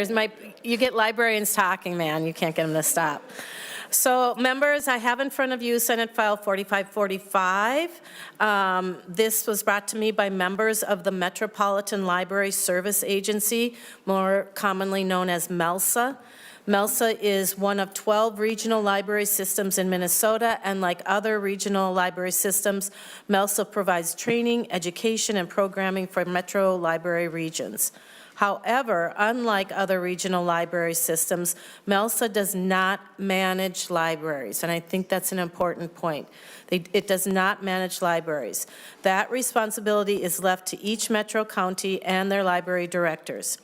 you get librarians talking, man, you can't get them to stop. So members, I have in front of you Senate File 4545. This was brought to me by members of the Metropolitan Library Service Agency, more commonly known as MELSA. MELSA is one of 12 regional library systems in Minnesota, and like other regional library systems, MELSA provides training, education, and programming for metro library regions. However, unlike other regional library systems, MELSA does not manage libraries, and I think that's an important point. It does not manage libraries. That responsibility is left to each metro county and their library directors.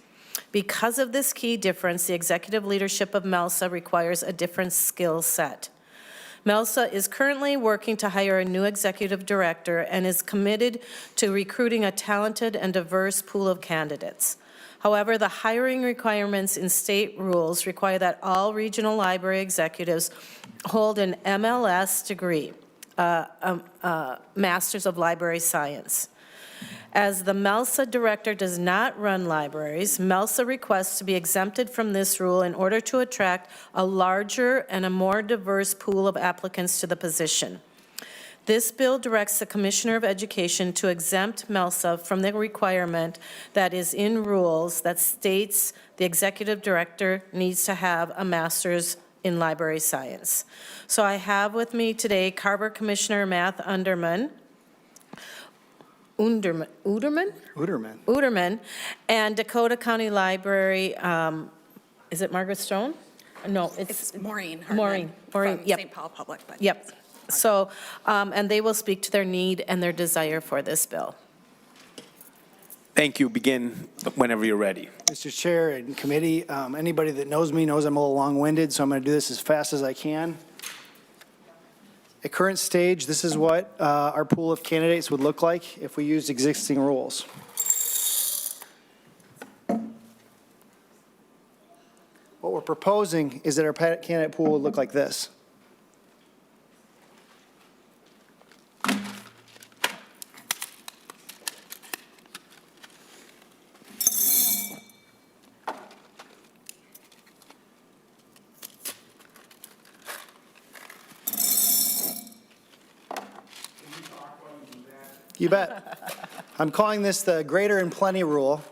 Because of this key difference, the executive leadership of MELSA requires a different skill set. MELSA is currently working to hire a new executive director and is committed to recruiting a talented and diverse pool of candidates. However, the hiring requirements in state rules require that all regional library executives hold an MLS degree, Masters of Library Science. As the MELSA director does not run libraries, MELSA requests to be exempted from this rule in order to attract a larger and a more diverse pool of applicants to the position. This bill directs the Commissioner of Education to exempt MELSA from the requirement that is in rules that states the executive director needs to have a master's in library science. So I have with me today Carver Commissioner Matt Uderman, and Dakota County Library, is it Margaret Stone? No, It's Maureen. Maureen, From yep. St. Paul Public. But Yep. So, and they will speak to their need and their desire for this bill. Thank you. Begin whenever you're ready. Mr. Chair and committee, anybody that knows me knows I'm a little long-winded, so I'm going to do this as fast as I can. At current stage, this is what our pool of candidates would look like if we used existing rules. What we're proposing is that our candidate pool would look like this. You bet. I'm calling this the greater and plenty rule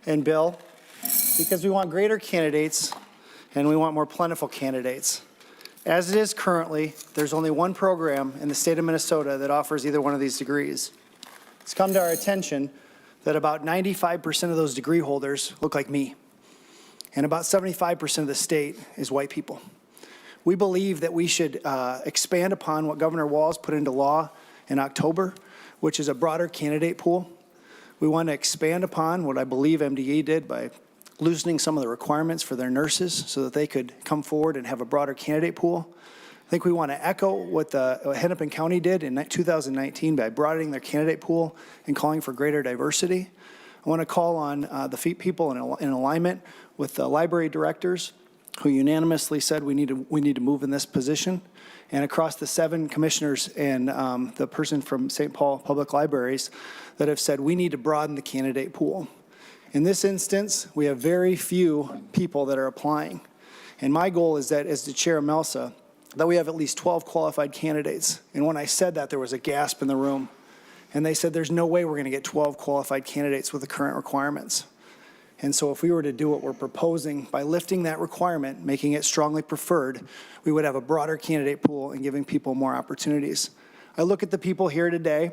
and bill because we want greater candidates and we want more plentiful candidates. As it is currently, there's only one program in the state of Minnesota that offers either one of these degrees. It's come to our attention that about 95% of those degree holders look like me, and about 75% of the state is white people. We believe that we should expand upon what Governor Walz put into law in October, which is a broader candidate pool. We want to expand upon what I believe MDE did by loosening some of the requirements for their nurses so that they could come forward and have a broader candidate pool. I think we want to echo what Hennepin County did in 2019 by broadening their candidate pool and calling for greater diversity. I want to call on the people in alignment with the library directors who unanimously said we need to move in this position. And across the 7 commissioners and the person from St. Paul Public Libraries that have said we need to broaden the candidate pool. In this instance, we have very few people that are applying. And my goal is that as the chair of MELSA, that we have at least 12 qualified candidates. And when I said that, there was a gasp in the room. And they said there's no way we're going to get 12 qualified candidates with the current requirements. And so if we were to do what we're proposing by lifting that requirement, making it strongly preferred, we would have a broader candidate pool and giving people more opportunities. I look at the people here today,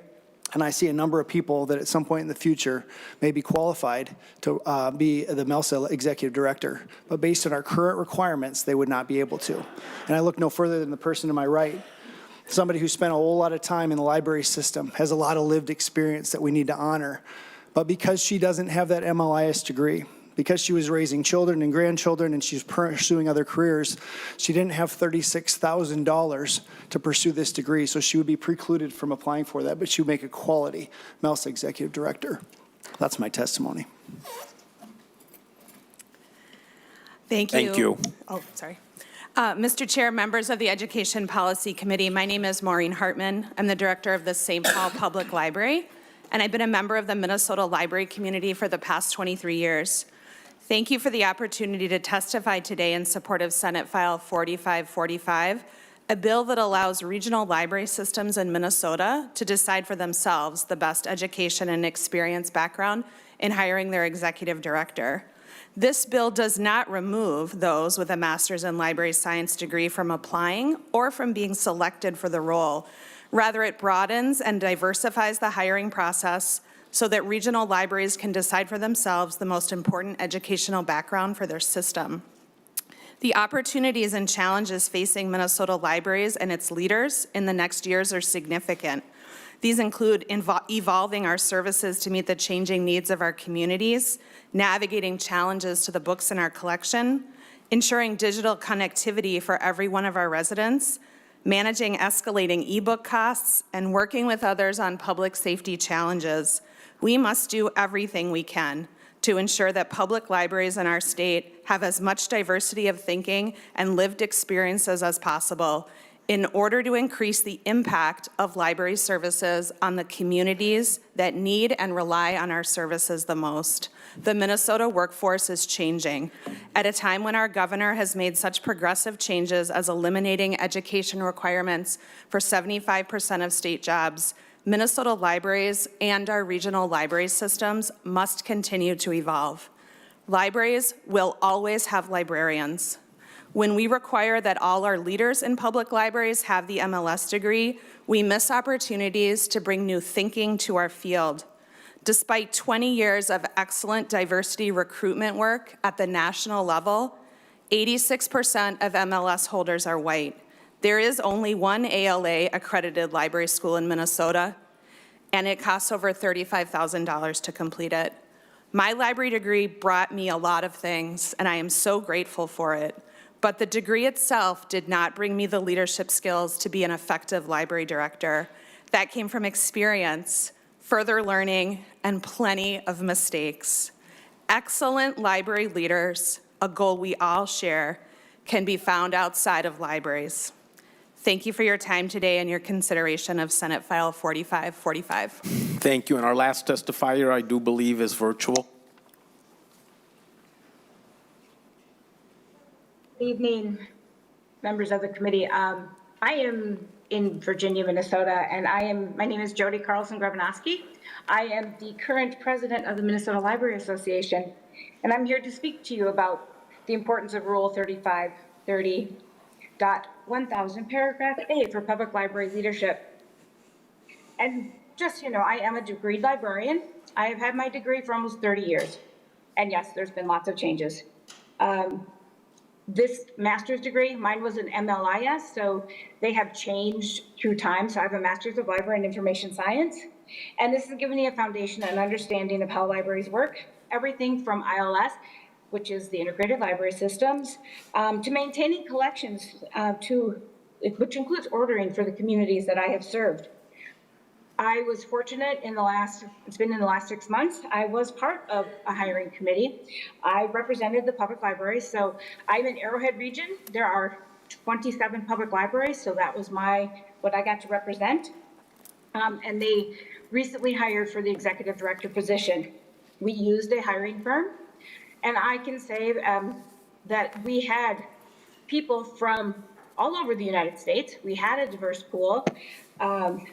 and I see a number of people that at some point in the future may be qualified to be the MELSA executive director. But based on our current requirements, they would not be able to. And I look no further than the person to my right, somebody who spent a whole lot of time in the library system, has a lot of lived experience that we need to honor. But because she doesn't have that MLIS degree, because she was raising children and grandchildren and she's pursuing other careers, she didn't have $36,000 to pursue this degree, so she would be precluded from applying for that, but she would make a quality MELSA executive director. That's my testimony. Thank you. Thank you. Oh, sorry. Mr. Chair, members of the Education Policy Committee, my name is Maureen Hartman. I'm the director of the St. Paul Public Library, and I've been a member of the Minnesota library community for the past 23 years. Thank you for the opportunity to testify today in support of Senate File 4545, a bill that allows regional library systems in Minnesota to decide for themselves the best education and experience background in hiring their executive director. This bill does not remove those with a master's in library science degree from applying or from being selected for the role. Rather, it broadens and diversifies the hiring process so that regional libraries can decide for themselves the most important educational background for their system. The opportunities and challenges facing Minnesota libraries and its leaders in the next years are significant. These include evolving our services to meet the changing needs of our communities, navigating challenges to the books in our collection, ensuring digital connectivity for every one of our residents, managing escalating e-book costs, and working with others on public safety challenges. We must do everything we can to ensure that public libraries in our state have as much diversity of thinking and lived experiences as possible in order to increase the impact of library services on the communities that need and rely on our services the most. The Minnesota workforce is changing. At a time when our governor has made such progressive changes as eliminating education requirements for 75% of state jobs, Minnesota libraries and our regional library systems must continue to evolve. Libraries will always have librarians. When we require that all our leaders in public libraries have the MLS degree, we miss opportunities to bring new thinking to our field. Despite 20 years of excellent diversity recruitment work at the national level, 86% of MLS holders are white. There is only one ALA accredited library school in Minnesota, and it costs over $35,000 to complete it. My library degree brought me a lot of things, and I am so grateful for it. But the degree itself did not bring me the leadership skills to be an effective library director. That came from experience, further learning, and plenty of mistakes. Excellent library leaders, a goal we all share, can be found outside of libraries. Thank you for your time today and your consideration of Senate File 4545. Thank you. And our last testifier, I do believe, is virtual. Good evening, members of the committee. I am in Virginia, Minnesota, and my name is Jody Carlson-Grabanowski. I am the current president of the Minnesota Library Association, and I'm here to speak to you about the importance of Rule 3530.1000, paragraph A for public library leadership. And just, I am a degreed librarian. I have had my degree for almost 30 years. And yes, there's been lots of changes. This master's degree, mine was an MLIS, so they have changed through time. So I have a master's of library and information science. And this has given me a foundation and understanding of how libraries work, everything from ILS, which is the integrated library systems, to maintaining collections, which includes ordering for the communities that I have served. I was fortunate it's been in the last 6 months, I was part of a hiring committee. I represented the public libraries. So I'm in Arrowhead region. There are 27 public libraries. So that was what I got to represent. And they recently hired for the executive director position. We used a hiring firm. And I can say that we had people from all over the United States. We had a diverse pool.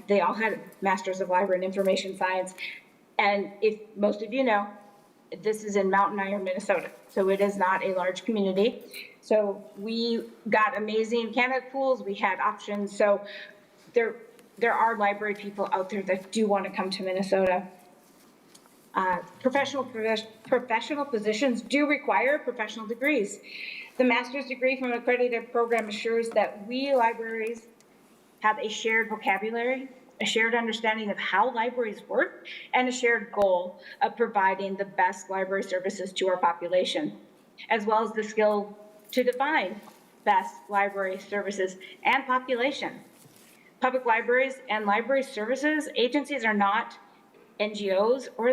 They all had masters of library and information science. And if most of you know, this is in Mountain Iron, Minnesota. So it is not a large community. So we got amazing candidate pools. We had options. So there are library people out there that do want to come to Minnesota. Professional positions do require professional degrees. The master's degree from an accredited program assures that we libraries have a shared vocabulary, a shared understanding of how libraries work, and a shared goal of providing the best library services to our population, as well as the skill to define best library services and population. Public libraries and library services agencies are not NGOs, or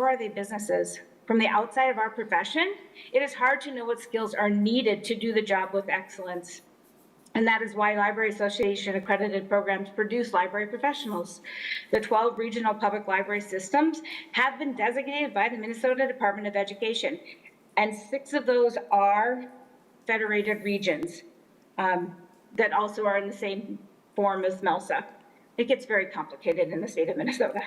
are they businesses? From the outside of our profession, it is hard to know what skills are needed to do the job with excellence. And that is why Library Association accredited programs produce library professionals. The 12 regional public library systems have been designated by the Minnesota Department of Education, and 6 of those are federated regions that also are in the same form as MELSA. It gets very complicated in the state of Minnesota.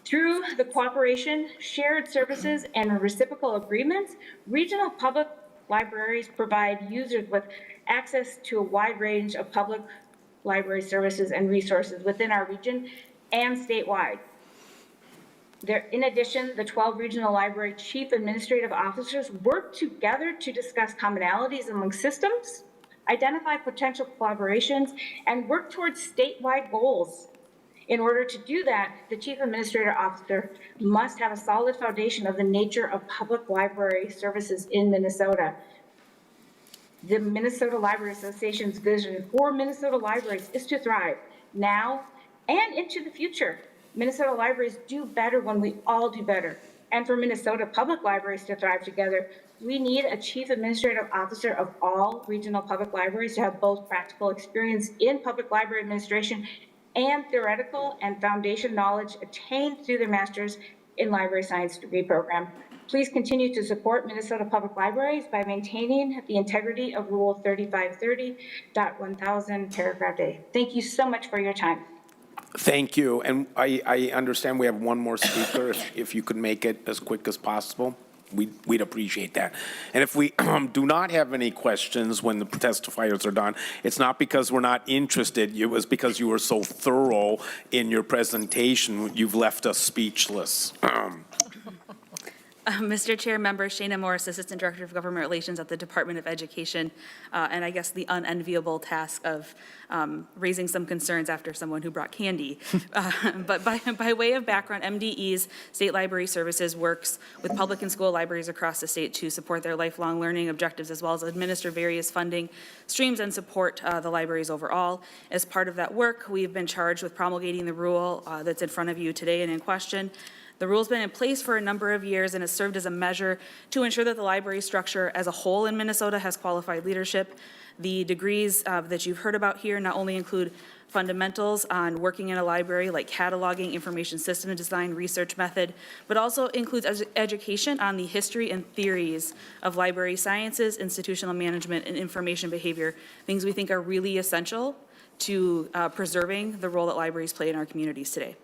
Through the cooperation, shared services, and reciprocal agreements, regional public libraries provide users with access to a wide range of public library services and resources within our region and statewide. In addition, the 12 regional library chief administrative officers work together to discuss commonalities among systems, identify potential collaborations, and work towards statewide goals. In order to do that, the Chief Administrative Officer must have a solid foundation of the nature of public library services in Minnesota. The Minnesota Library Association's vision for Minnesota libraries is to thrive now and into the future. Minnesota libraries do better when we all do better. And for Minnesota public libraries to thrive together, we need a Chief Administrative Officer of all regional public libraries to have both practical experience in public library administration and theoretical and foundation knowledge attained through their Master's in Library Science degree program. Please continue to support Minnesota Public Libraries by maintaining the integrity of Rule 3530.1000 paragraph A. Thank you so much for your time. Thank you. And I understand we have one more speaker. If you could make it as quick as possible, we'd appreciate that. And if we do not have any questions when the testifiers are done, it's not because we're not interested. It was because you were so thorough in your presentation. You've left us speechless. Mr. Chair, member Shana Morris, Assistant Director of Government Relations at the Department of Education, and I guess the unenviable task of raising some concerns after someone who brought candy. But by way of background, MDE's State Library Services works with public and school libraries across the state to support their lifelong learning objectives, as well as administer various funding streams and support the libraries overall. As part of that work, we've been charged with promulgating the rule that's in front of you today and in question. The rule's been in place for a number of years and has served as a measure to ensure that the library structure as a whole in Minnesota has qualified leadership. The degrees that you've heard about here not only include fundamentals on working in a library like cataloging, information system design, research method, but also includes education on the history and theories of library sciences, institutional management, and information behavior, things we think are really essential to preserving the role that libraries play in our communities today.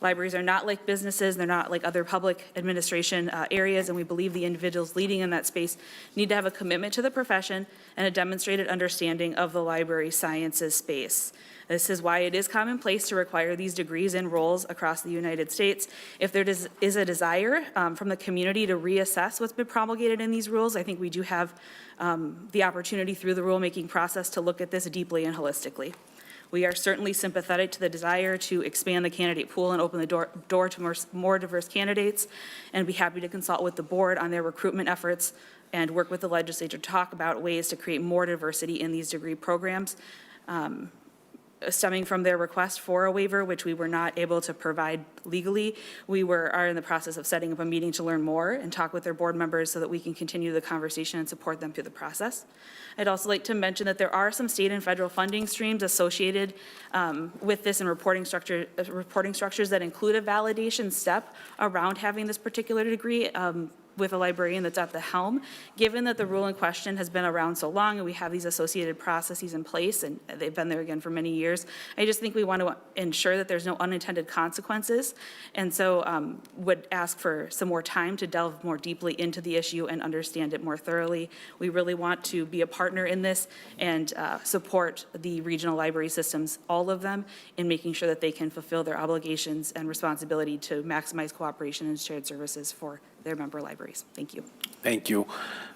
Libraries are not like businesses, they're not like other public administration areas, and we believe the individuals leading in that space need to have a commitment to the profession and a demonstrated understanding of the library sciences space. This is why it is commonplace to require these degrees and roles across the United States. If there is a desire from the community to reassess what's been promulgated in these rules, I think we do have the opportunity through the rulemaking process to look at this deeply and holistically. We are certainly sympathetic to the desire to expand the candidate pool and open the door to more diverse candidates, and be happy to consult with the board on their recruitment efforts and work with the legislature to talk about ways to create more diversity in these degree programs. Stemming from their request for a waiver, which we were not able to provide legally, we are in the process of setting up a meeting to learn more and talk with their board members so that we can continue the conversation and support them through the process. I'd also like to mention that there are some state and federal funding streams associated with this and reporting structures that include a validation step around having this particular degree with a librarian that's at the helm. Given that the rule in question has been around so long and we have these associated processes in place and they've been there again for many years, I just think we want to ensure that there's no unintended consequences. And so would ask for some more time to delve more deeply into the issue and understand it more thoroughly. We really want to be a partner in this and support the regional library systems, all of them, in making sure that they can fulfill their obligations and responsibility to maximize cooperation and shared services for their member libraries. Thank you. Thank you.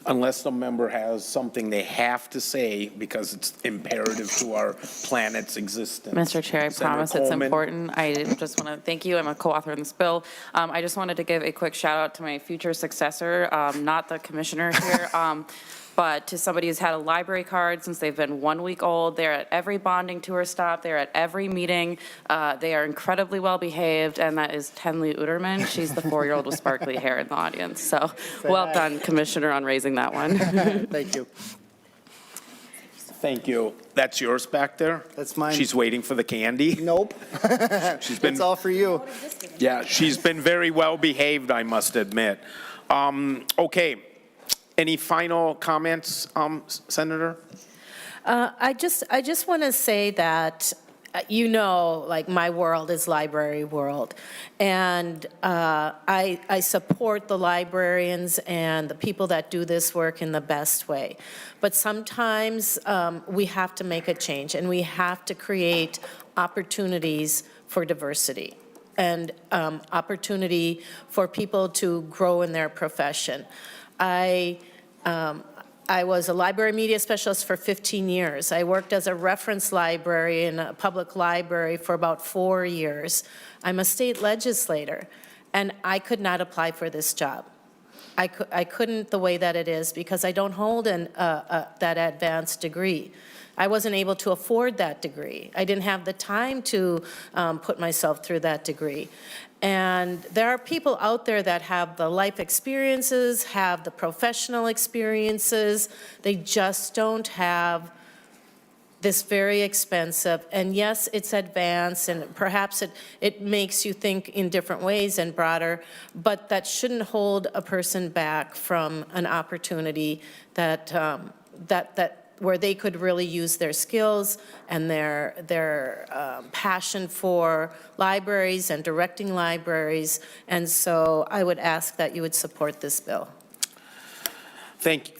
Unless the member has something they have to say because it's imperative to our planet's existence. Mr. Chair, I Senator promise Coleman. it's important. I just want to thank you. I'm a co-author in this bill. I just wanted to give a quick shout out to my future successor, not the commissioner here, but to somebody who's had a library card since they've been 1 week old. They're at every bonding tour stop. They're at every meeting. They are incredibly well behaved, and that is Tenley Uterman. She's the 4-year-old with sparkly hair in the audience. So well done, Commissioner, on raising that one. Thank you. Thank you. That's yours back there? That's mine. She's waiting for the candy? Nope. It's all for you. Yeah, she's been very well behaved, I must admit. Okay. Any final comments, Senator? I just want to say that, like my world is library world. And I support the librarians and the people that do this work in the best way. But sometimes we have to make a change and we have to create opportunities for diversity and opportunity for people to grow in their profession. I was a library media specialist for 15 years. I worked as a reference library in a public library for about 4 years. I'm a state legislator, and I could not apply for this job. I couldn't the way that it is because I don't hold that advanced degree. I wasn't able to afford that degree. I didn't have the time to put myself through that degree. And there are people out there that have the life experiences, have the professional experiences. They just don't have this very expensive, and yes, it's advanced, and perhaps it makes you think in different ways and broader, but that shouldn't hold a person back from an opportunity that where they could really use their skills and their passion for libraries and directing libraries. And so I would ask that you would support this bill. Thank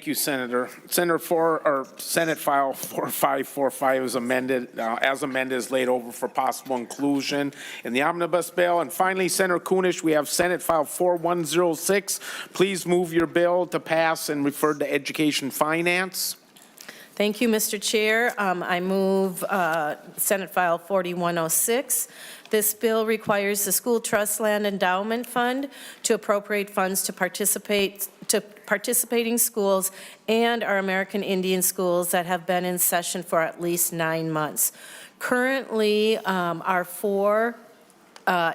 you, Senator. Senate File 4545 is amended, as amended, is laid over for possible inclusion in the omnibus bill. And finally, Senator Kunesh, we have Senate File 4106. Please move your bill to pass and refer to Education Finance. Thank you, Mr. Chair. I move Senate File 4106. This bill requires the School Trust Land Endowment Fund to appropriate funds to participating schools and our American Indian schools that have been in session for at least 9 months. Currently, our 4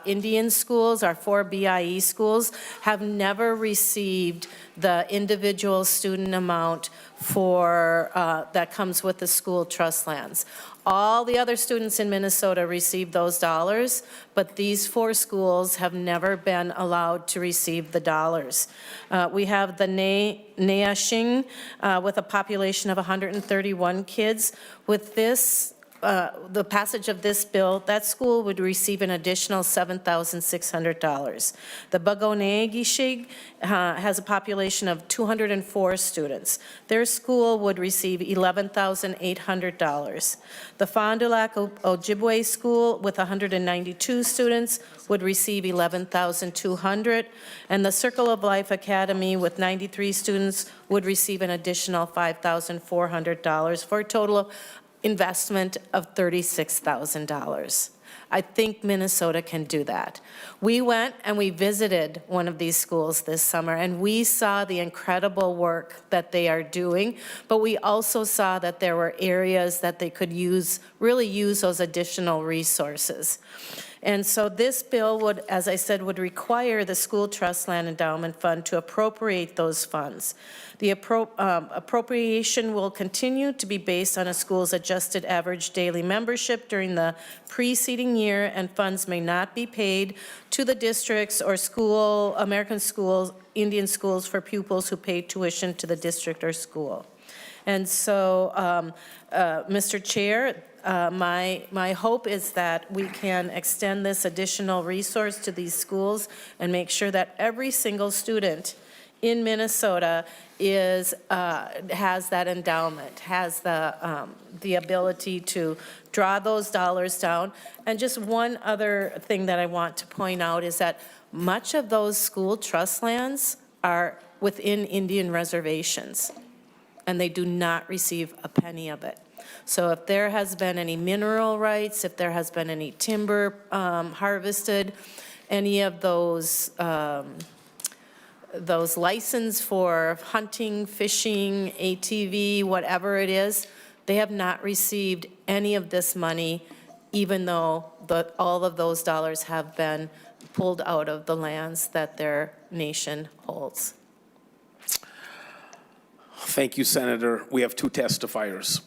Indian schools, our 4 BIE schools, have never received the individual student amount for that comes with the school trust lands. All the other students in Minnesota receive those dollars, but these 4 schools have never been allowed to receive the dollars. We have the Nashing with a population of 131 kids. With this, the passage of this bill, that school would receive an additional $7,600. The Bagonegishig has a population of 204 students. Their school would receive $11,800. The Fond du Lac Ojibwe School with 192 students would receive $11,200, and the Circle of Life Academy with 93 students would receive an additional $5,400 for a total of investment of $36,000. I think Minnesota can do that. We went and we visited one of these schools this summer, and we saw the incredible work that they are doing, but we also saw that there were areas that they could really use those additional resources. And so this bill would, as I said, would require the School Trust Land Endowment Fund to appropriate those funds. The appropriation will continue to be based on a school's adjusted average daily membership during the preceding year, and funds may not be paid to the districts or American schools, Indian schools for pupils who pay tuition to the district or school. And so, Mr. Chair, my hope is that we can extend this additional resource to these schools and make sure that every single student in Minnesota has that endowment, has the ability to draw those dollars down. And just one other thing that I want to point out is that much of those school trust lands are within Indian reservations, and they do not receive a penny of it. So if there has been any mineral rights, if there has been any timber harvested, any of those license for hunting, fishing, ATV, whatever it is, they have not received any of this money, even though all of those dollars have been pulled out of the lands that their nation holds. Thank you, Senator. We have 2 testifiers.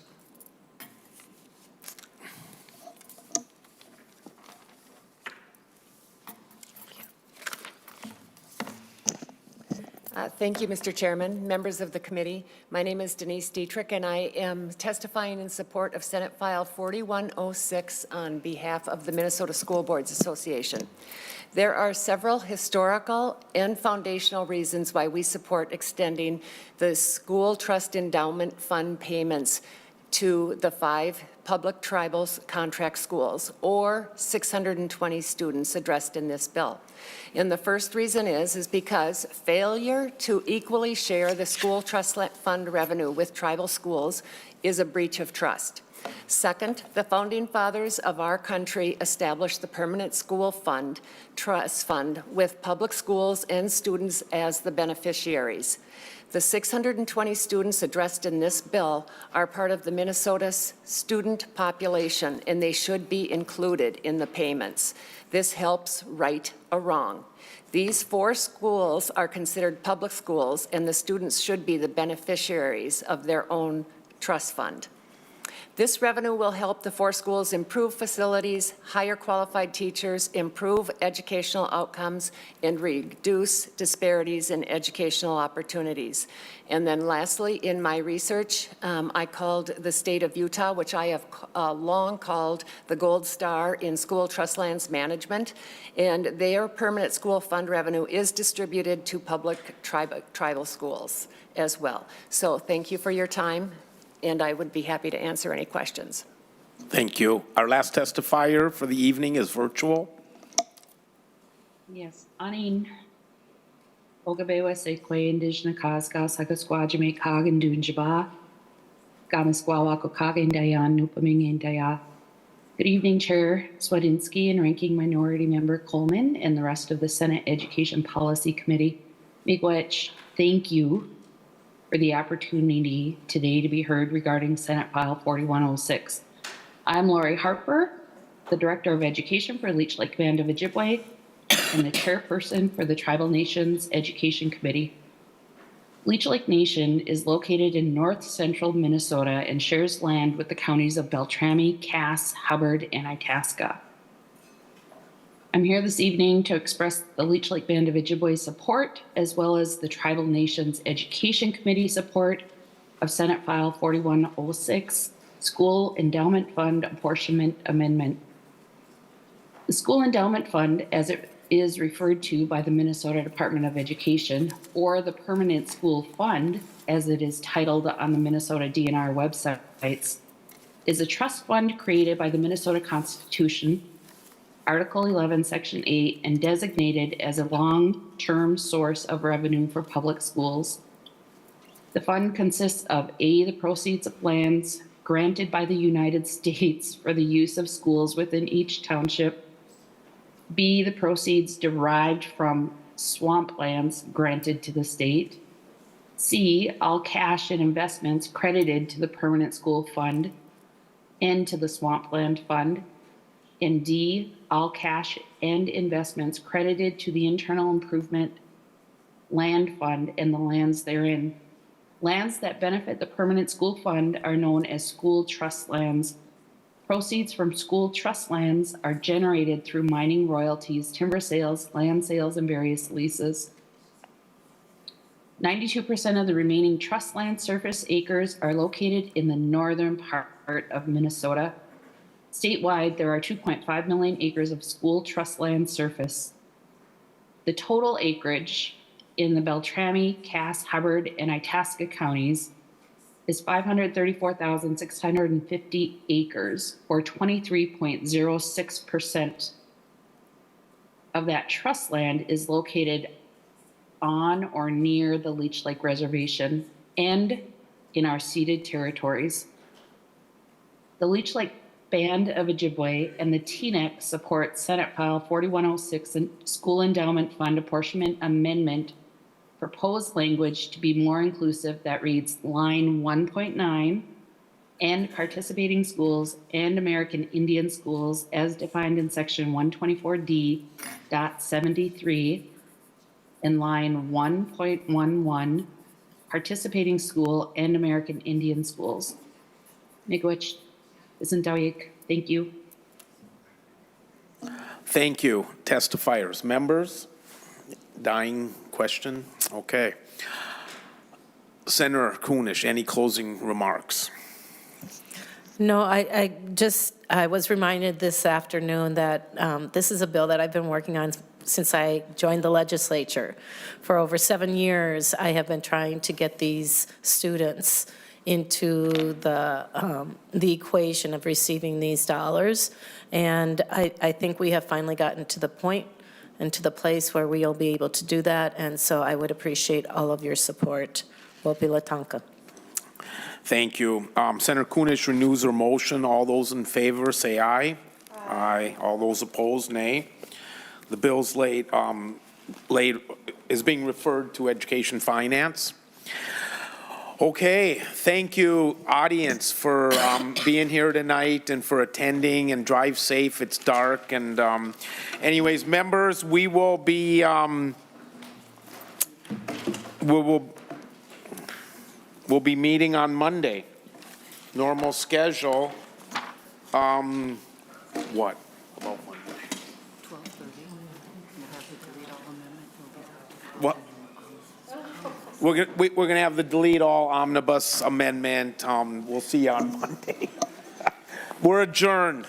Thank you, Mr. Chairman, members of the committee. My name is Denise Dietrich, and I am testifying in support of Senate File 4106 on behalf of the Minnesota School Boards Association. There are several historical and foundational reasons why we support extending the School Trust Endowment Fund payments to the 5 public tribal contract schools, or 620 students addressed in this bill. And the first reason is because failure to equally share the school trust fund revenue with tribal schools is a breach of trust. Second, the founding fathers of our country established the permanent school fund, trust fund, with public schools and students as the beneficiaries. The 620 students addressed in this bill are part of the Minnesota's student population, and they should be included in the payments. This helps right a wrong. These 4 schools are considered public schools, and the students should be the beneficiaries of their own trust fund. This revenue will help the 4 schools improve facilities, hire qualified teachers, improve educational outcomes, and reduce disparities in educational opportunities. And then lastly, in my research, I called the state of Utah, which I have long called the gold star in school trust lands management, and their permanent school fund revenue is distributed to public tribal schools as well. So thank you for your time, and I would be happy to answer any questions. Thank you. Our last testifier for the evening is virtual. Yes, anin Ogabewa Sekwe Indigenous Kazga Sakasquajame Kag and Dunjaba Gamasquawako Kag and Dayan Nupaming and Daya. Good evening, Chair Swedinsky and Ranking Minority Member Coleman and the rest of the Senate Education Policy Committee. Miigwech, thank you for the opportunity today to be heard regarding Senate File 4106. I'm Lori Harper, the Director of Education for Leech Lake Band of Ojibwe and the Chairperson for the Tribal Nations Education Committee. Leech Lake Nation is located in north central Minnesota and shares land with the counties of Beltrami, Cass, Hubbard, and Itasca. I'm here this evening to express the Leech Lake Band of Ojibwe's support, as well as the Tribal Nations Education Committee support of Senate File 4106, School Endowment Fund Apportionment Amendment. The School Endowment Fund, as it is referred to by the Minnesota Department of Education, or the Permanent School Fund, as it is titled on the Minnesota DNR websites, is a trust fund created by the Minnesota Constitution, Article 11, Section 8, and designated as a long-term source of revenue for public schools. The fund consists of A, the proceeds of lands granted by the United States for the use of schools within each township, B, the proceeds derived from swamp lands granted to the state, C, all cash and investments credited to the Permanent School Fund and to the Swampland Fund, and D, all cash and investments credited to the Internal Improvement Land Fund and the lands therein. Lands that benefit the Permanent School Fund are known as school trust lands. Proceeds from school trust lands are generated through mining royalties, timber sales, land sales, and various leases. 92% of the remaining trust land surface acres are located in the northern part of Minnesota. Statewide, there are 2.5 million acres of school trust land surface. The total acreage in the Beltrami, Cass, Hubbard, and Itasca counties is 534,650 acres, or 23.06% of that trust land is located on or near the Leech Lake Reservation and in our ceded territories. The Leech Lake Band of Ojibwe and the TNEC support Senate File 4106 and School Endowment Fund Apportionment Amendment proposed language to be more inclusive that reads line 1.9 and participating schools and American Indian schools as defined in section 124D.73 and line 1.11 participating school and American Indian schools. Miigwech. Thank you. Thank you. Testifiers, members, dying question? Okay. Senator Kunesh, any closing remarks? No, I was reminded this afternoon that this is a bill that I've been working on since I joined the legislature. For over 7 years, I have been trying to get these students into the equation of receiving these dollars. And I think we have finally gotten to the point and to the place where we'll be able to do that. And so I would appreciate all of your support. Wopila Tonka. Thank you. Senator Kunesh renews her motion. All those in favor, say aye. Aye. All those opposed, nay. The bill's is being referred to Education Finance. Okay, thank you, audience, for being here tonight and for attending, and drive safe. It's dark. And anyways, members, we will be, we'll be meeting on Monday. Normal schedule. What about Monday? 12:30. What? We're gonna have the delete all omnibus amendment. We'll see you on Monday. We're adjourned.